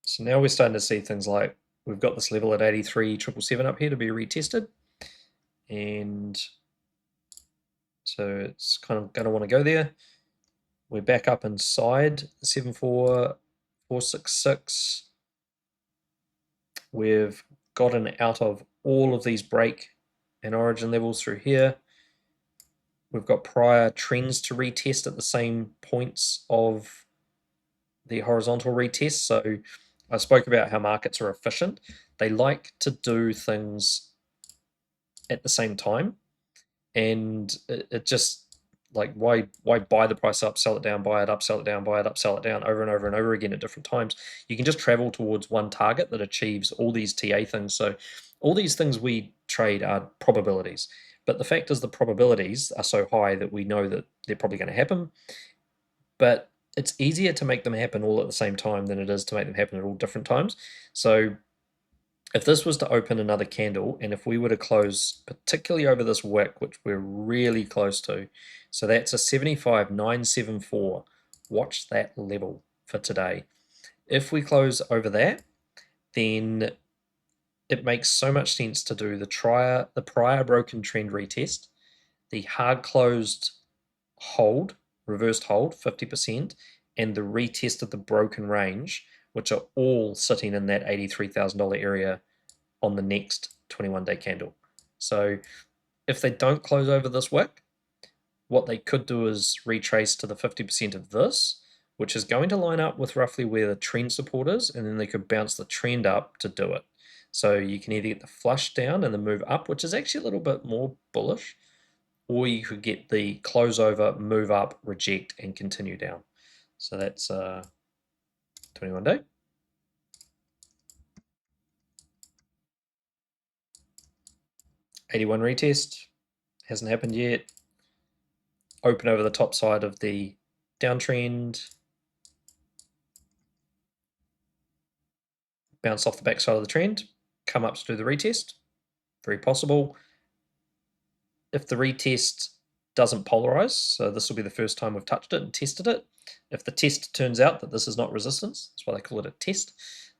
So now we're starting to see things like we've got this level at 83,777 up here to be retested. And so it's kind of going to want to go there. We're back up inside 74,466. We've gotten out of all of these break and origin levels through here. We've got prior trends to retest at the same points of the horizontal retest. So I spoke about how markets are efficient. They like to do things at the same time, and it just, like, why buy the price up, sell it down, buy it up, sell it down, buy it up, sell it down over and over and over again at different times? You can just travel towards one target that achieves all these TA things. So all these things we trade are probabilities, but the fact is the probabilities are so high that we know that they're probably going to happen, but it's easier to make them happen all at the same time than it is to make them happen at all different times. So if this was to open another candle, and if we were to close particularly over this wick, which we're really close to, so that's a 75,974. Watch that level for today. If we close over that, then it makes so much sense to do the prior broken trend retest, the hard closed hold, reversed hold, 50%, and the retest of the broken range, which are all sitting in that $83,000 area on the next 21-day candle. So if they don't close over this wick, what they could do is retrace to the 50% of this, which is going to line up with roughly where the trend support is, and then they could bounce the trend up to do it. So you can either get the flush down and the move up, which is actually a little bit more bullish, or you could get the close over, move up, reject, and continue down. So that's 21-day. $81 retest, hasn't happened yet. Open over the top side of the downtrend, bounce off the back side of the trend, come up to do the retest. Very possible. If the retest doesn't polarize, so this will be the first time we've touched it and tested it. If the test turns out that this is not resistance, that's why they call it a test,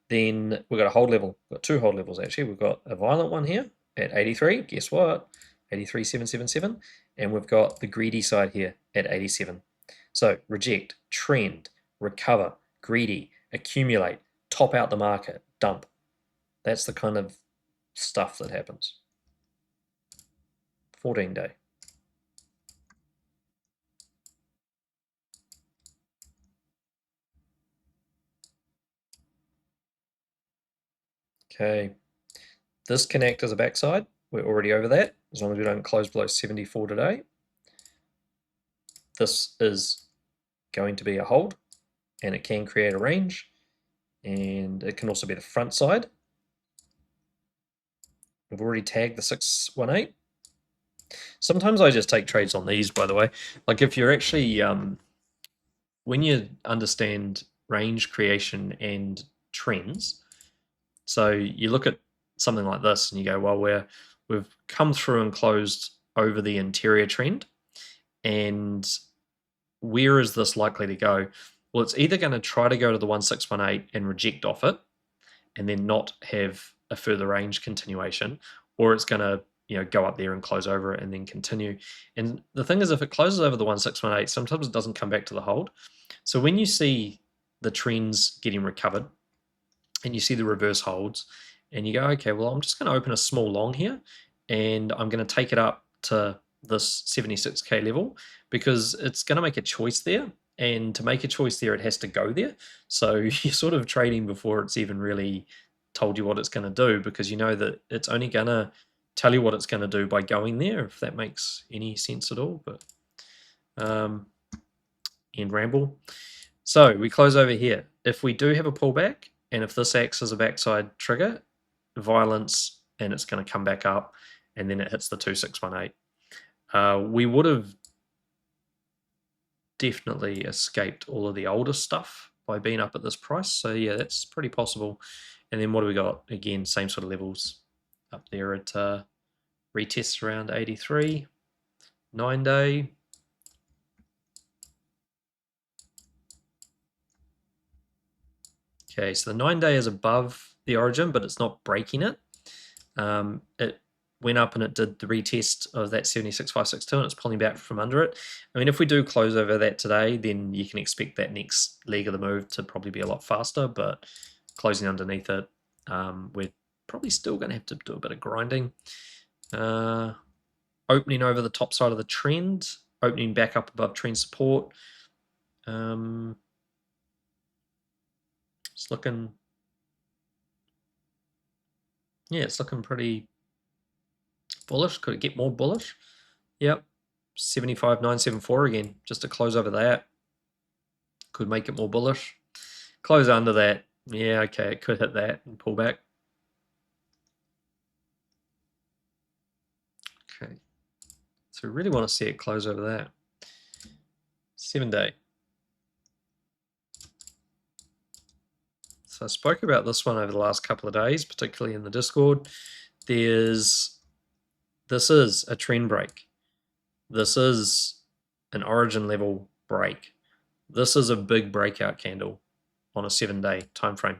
then we've got a hold level. We've got two hold levels actually. We've got a violent one here at 83. Guess what? 83,777. And we've got the greedy side here at 87. So reject, trend, recover, greedy, accumulate, top out the market, dump. That's the kind of stuff that happens. 14-day. Okay, this can act as a backside. We're already over that, as long as we don't close below 74 today. This is going to be a hold, and it can create a range. and it can also be the front side. We've already tagged the 618. Sometimes I just take trades on these, by the way. Like if you're actually, when you understand range creation and trends, so you look at something like this and you go, well, we've come through and closed over the interior trend, and where is this likely to go? Well, it's either going to try to go to the 1618 and reject off it and then not have a further range continuation, or it's going to go up there and close over it and then continue. And the thing is, if it closes over the 1618, sometimes it doesn't come back to the hold. So when you see the trends getting recovered and you see the reverse holds and you go, okay, well, I'm just going to open a small long here and I'm going to take it up to this 76K level because it's going to make a choice there. And to make a choice there, it has to go there. So you're sort of trading before it's even really told you what it's going to do, because you know that it's only going to tell you what it's going to do by going there, if that makes any sense at all. But end Ramble. So we close over here. If we do have a pullback, and if this acts as a backside trigger, violence, and it's going to come back up, and then it hits the 2618. We would have definitely escaped all of the older stuff by being up at this price. So yeah, that's pretty possible. And then what do we got? Again, same sort of levels up there at retests around 83, 9-day. Okay, so the 9-day is above the origin, but it's not breaking it. It went up and it did the retest of that 76.562 and it's pulling back from under it. I mean, if we do close over that today, then you can expect that next leg of the move to probably be a lot faster, but closing underneath it, we're probably still going to have to do a bit of grinding. Opening over the top side of the trend, opening back up above trend support. It's looking, yeah, it's looking pretty bullish. Could it get more bullish? Yep. 75,974 again, just to close over that. Could make it more bullish. Close under that. Yeah, okay, it could hit that and pull back. Okay. So we really want to see it close over that. 7-day. So I spoke about this one over the last couple of days, particularly in the Discord. This is a trend break. This is an origin level break. This is a big breakout candle on a 7-day time frame.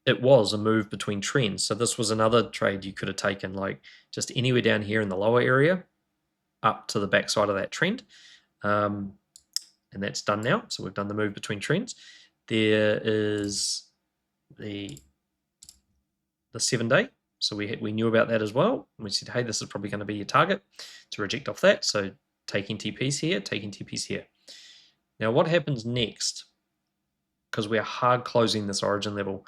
It was a move between trends. So this was another trade you could have taken, like just anywhere down here in the lower area up to the backside of that trend. And that's done now. So we've done the move between trends. There is the 7-day. So we knew about that as well. We said, hey, this is probably going to be your target to reject off that. So taking TPs here, taking TPs here. Now what happens next? Because we're hard closing this origin level,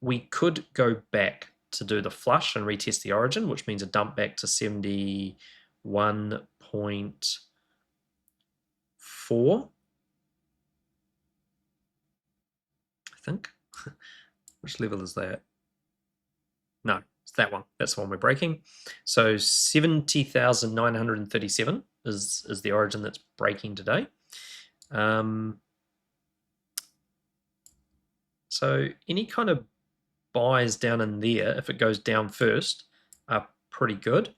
we could go back to do the flush and retest the origin, which means a dump back to 71.4, I think. Which level is that? No, it's that one. That's the one we're breaking. So 70,937 is the origin that's breaking today. So any kind of buys down in there, if it goes down first, are pretty good.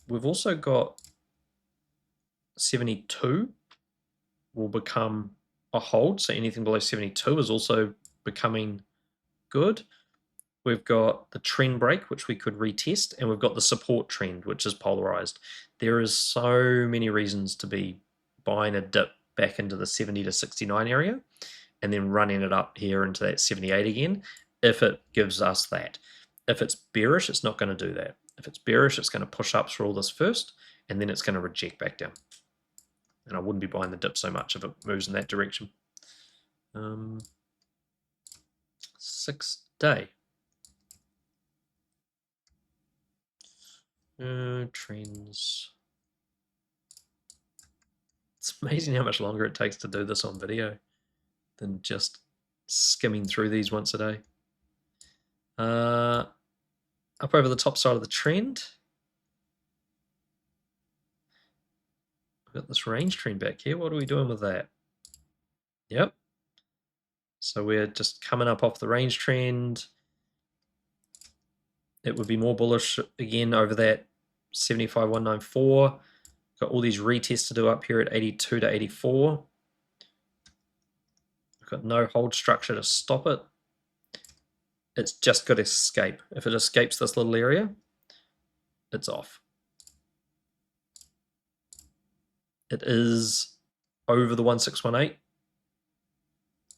We've also got 72 will become a hold. So anything below 72 is also becoming good. We've got the trend break, which we could retest, and we've got the support trend, which is polarized. There is so many reasons to be buying a dip back into the 70 to 69 area and then running it up here into that 78 again, if it gives us that. If it's bearish, it's not going to do that. If it's bearish, it's going to push up through all this first, and then it's going to reject back down. And I wouldn't be buying the dip so much if it moves in that direction. 6-day. Trends. It's amazing how much longer it takes to do this on video than just skimming through these once a day. Up over the top side of the trend. We've got this range trend back here. What are we doing with that? Yep. So we're just coming up off the range trend. It would be more bullish again over that 75,194. Got all these retests to do up here at 82 to 84. We've got no hold structure to stop it. It's just got to escape. If it escapes this little area, it's off. It is over the 1618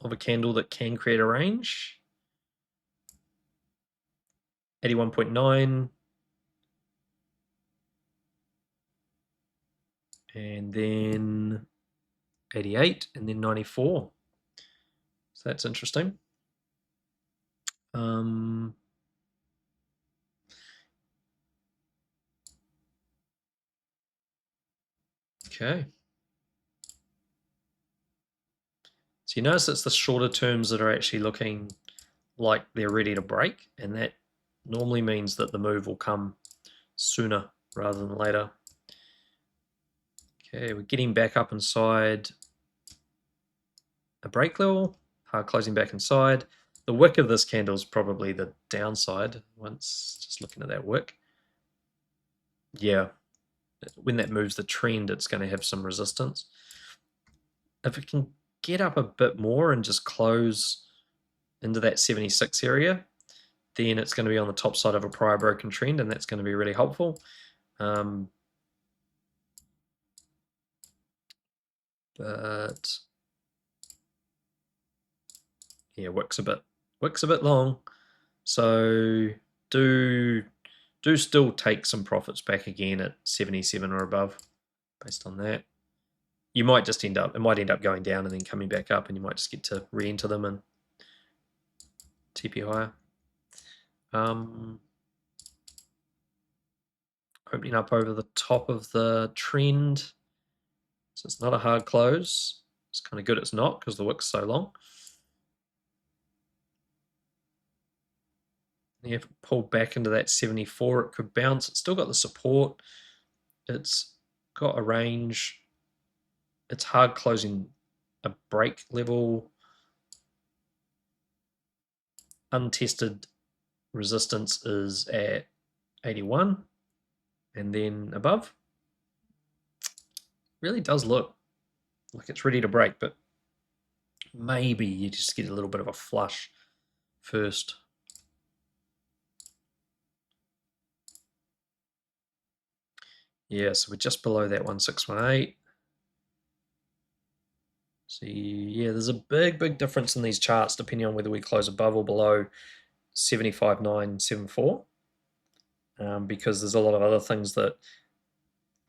of a candle that can create a range. 81.9. And then 88 and then 94. So that's interesting. Okay. So you notice it's the shorter terms that are actually looking like they're ready to break, and that normally means that the move will come sooner rather than later. Okay, we're getting back up inside a break level, hard closing back inside. The wick of this candle is probably the downside once just looking at that wick. Yeah, when that moves the trend, it's going to have some resistance. If it can get up a bit more and just close into that 76 area, then it's going to be on the top side of a prior broken trend, and that's going to be really helpful. But yeah, wick's a bit long, so do still take some profits back again at 77 or above based on that. You might just end up going down and then coming back up, and you might just get to re-enter them and TP higher. Opening up over the top of the trend, so it's not a hard close. It's kind of good it's not, because the wick's so long. Yeah, if it pulled back into that 74, it could bounce. It's still got the support. It's got a range. It's hard closing a break level. Untested resistance is at 81 and then above. Really does look like it's ready to break, but maybe you just get a little bit of a flush first. Yeah, so we're just below that 1618. See, yeah, there's a big difference in these charts depending on whether we close above or below 75,974, because there's a lot of other things that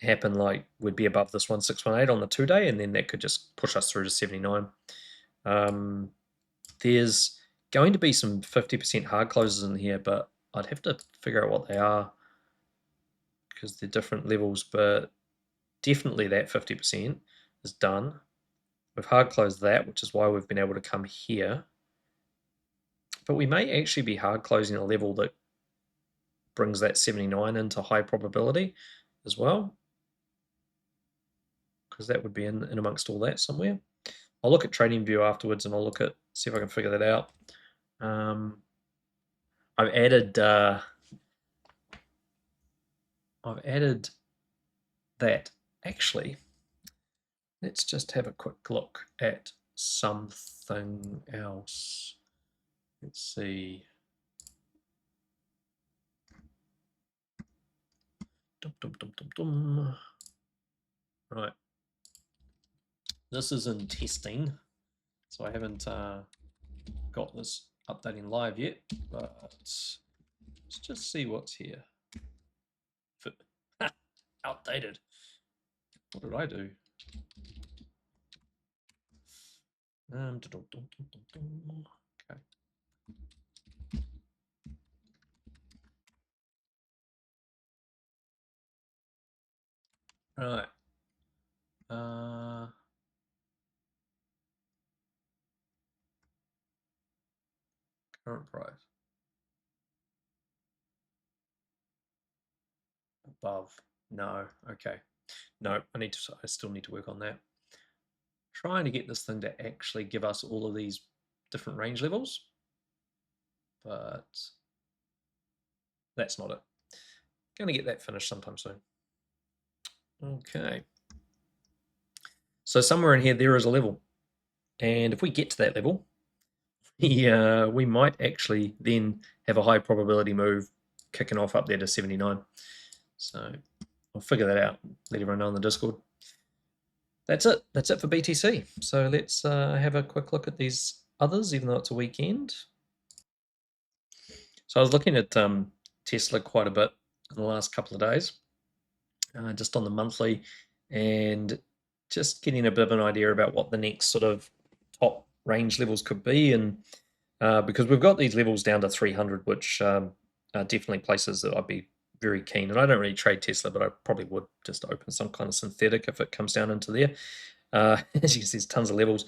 happen, like would be above this 1618 on the 2-day, and then that could just push us through to 79. There's going to be some 50% hard closes in here, but I'd have to figure out what they are because they're different levels, but definitely that 50% is done. We've hard closed that, which is why we've been able to come here. But we may actually be hard closing a level that brings that 79 into high probability as well, because that would be in amongst all that somewhere. I'll look at TradingView afterwards, and I'll look at see if I can figure that out. I've added that. Actually, let's just have a quick look at something else. Let's see. Right. This is in testing, so I haven't got this updating live yet, but let's just see what's here. Outdated. What did I do? Okay. Right. Current price. Above. No. Okay. No, I still need to work on that. Trying to get this thing to actually give us all of these different range levels, but that's not it. Going to get that finished sometime soon. Okay. So somewhere in here, there is a level. And if we get to that level, we might actually then have a high probability move kicking off up there to 79. So I'll figure that out. Let everyone know in the Discord. That's it. That's it for BTC. So let's have a quick look at these others, even though it's a weekend. So I was looking at Tesla quite a bit in the last couple of days, just on the monthly, and just getting a bit of an idea about what the next sort of top range levels could be. And because we've got these levels down to 300, which are definitely places that I'd be very keen. And I don't really trade Tesla, but I probably would just open some kind of synthetic if it comes down into there. As you can see, there's tons of levels.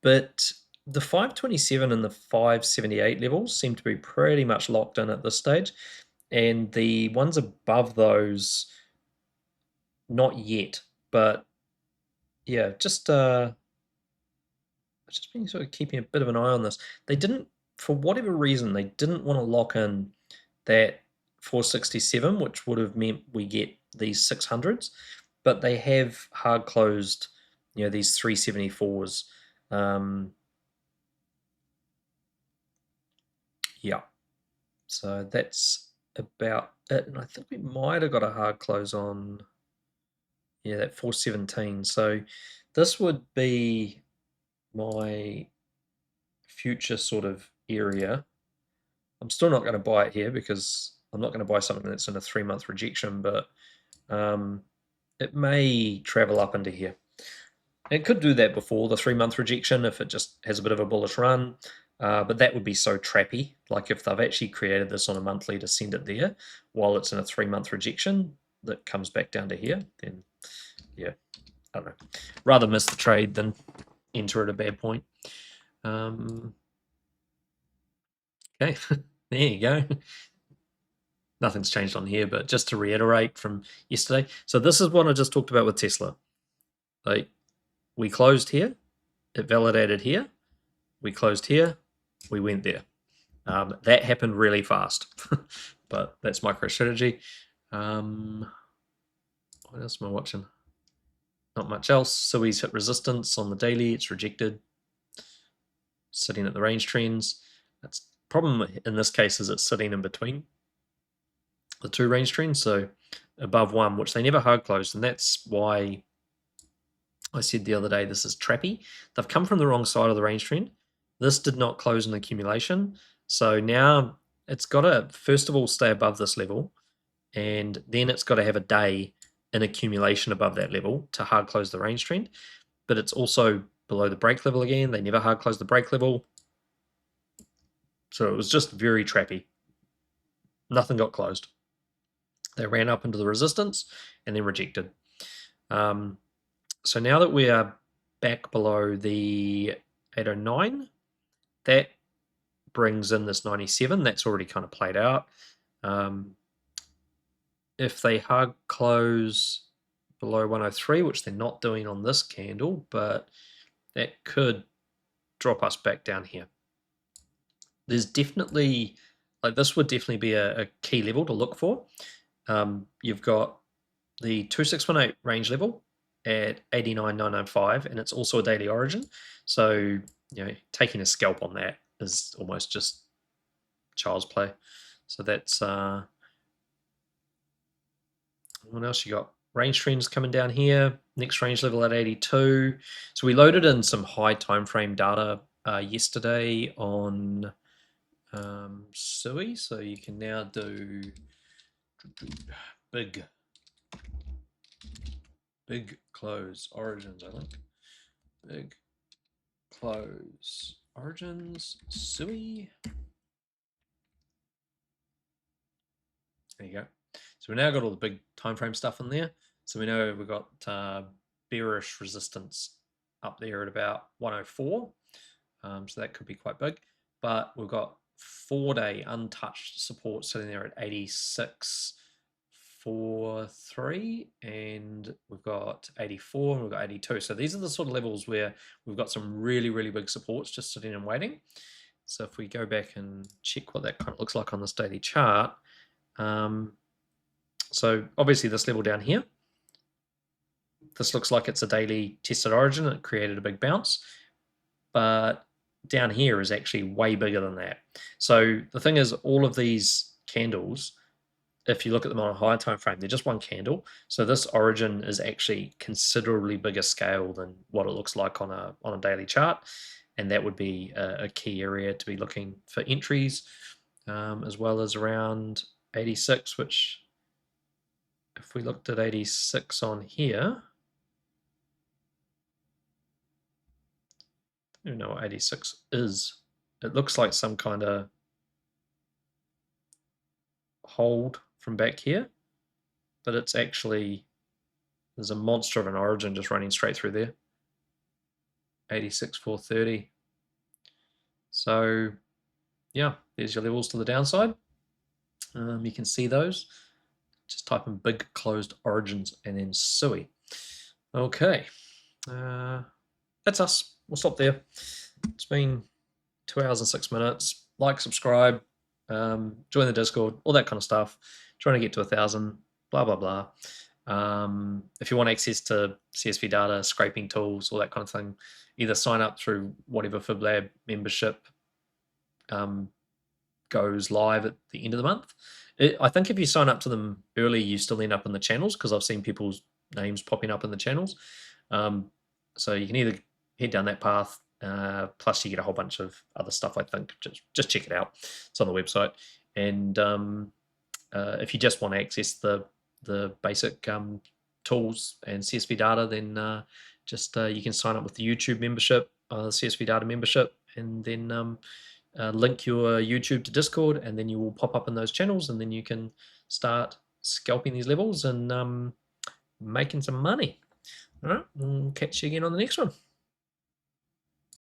But the 527 and the 578 levels seem to be pretty much locked in at this stage. And the ones above those, not yet. But yeah, just been sort of keeping a bit of an eye on this. They didn't, for whatever reason, they didn't want to lock in that 467, which would have meant we get these 600s, but they have hard closed, these 374s. Yeah, so that's about it. And I think we might have got a hard close on, that 417. So this would be my future sort of area. I'm still not going to buy it here because I'm not going to buy something that's in a 3-month rejection, but it may travel up into here. It could do that before the 3-month rejection if it just has a bit of a bullish run, but that would be so trappy. Like if they've actually created this on a monthly to send it there while it's in a 3-month rejection that comes back down to here, then yeah, I don't know. Rather miss the trade than enter at a bad point. Okay, there you go. Nothing's changed on here, but just to reiterate from yesterday. So this is what I just talked about with Tesla. Like we closed here, it validated here, we closed here, we went there. That happened really fast, but that's MicroStrategy. What else am I watching? Not much else. So he's hit resistance on the daily, it's rejected. Sitting at the range trends. That's problem in this case is it's sitting in between the two range trends, so above one, which they never hard closed, and that's why I said the other day this is trappy. They've come from the wrong side of the range trend. This did not close an accumulation, so now it's got to first of all stay above this level, and then it's got to have a day in accumulation above that level to hard close the range trend. But it's also below the break level again. They never hard closed the break level, so it was just very trappy. Nothing got closed. They ran up into the resistance and then rejected. So now that we are back below the 809, that brings in this 97. That's already kind of played out. If they hard close below 103, which they're not doing on this candle, but that could drop us back down here. There's definitely, like this would definitely be a key level to look for. You've got the 2618 range level at 89,995, and it's also a daily origin. So, taking a scalp on that is almost just child's play. So that's what else you got? Range trends coming down here. Next range level at 82. So we loaded in some high time frame data yesterday on SUI. So you can now do big close origins, I think. Big close origins, SUI. There you go. So we now got all the big time frame stuff in there. So we know we've got bearish resistance up there at about 104. So that could be quite big. But we've got 4-day untouched support sitting there at 86.43, and we've got 84 and we've got 82. So these are the sort of levels where we've got some really, really big supports just sitting and waiting. So if we go back and check what that kind of looks like on this daily chart, so obviously this level down here, this looks like it's a daily tested origin. It created a big bounce, but down here is actually way bigger than that. So the thing is, all of these candles, if you look at them on a higher time frame, they're just one candle. So this origin is actually considerably bigger scale than what it looks like on a daily chart, and that would be a key area to be looking for entries, as well as around 86, which if we looked at 86 on here, I don't know what 86 is. It looks like some kind of hold from back here, but it's actually, there's a monster of an origin just running straight through there. 86.430. So yeah, there's your levels to the downside. You can see those. Just type in big closed origins and then SUI. Okay, that's us. We'll stop there. It's been 2 hours and 6 minutes. Like, subscribe, join the Discord, all that kind of stuff. Trying to get to 1,000, blah, blah, blah. If you want access to CSV data, scraping tools, all that kind of thing, either sign up through whatever FibLab membership goes live at the end of the month. I think if you sign up to them early, you still end up in the channels, because I've seen people's names popping up in the channels. So you can either head down that path, plus you get a whole bunch of other stuff, I think. Just check it out. It's on the website. And if you just want to access the basic tools and CSV data, then you can sign up with the YouTube membership, CSV data membership, and then link your YouTube to Discord, and then you will pop up in those channels, and then you can start scalping these levels and making some money. All right, we'll catch you again on the next one.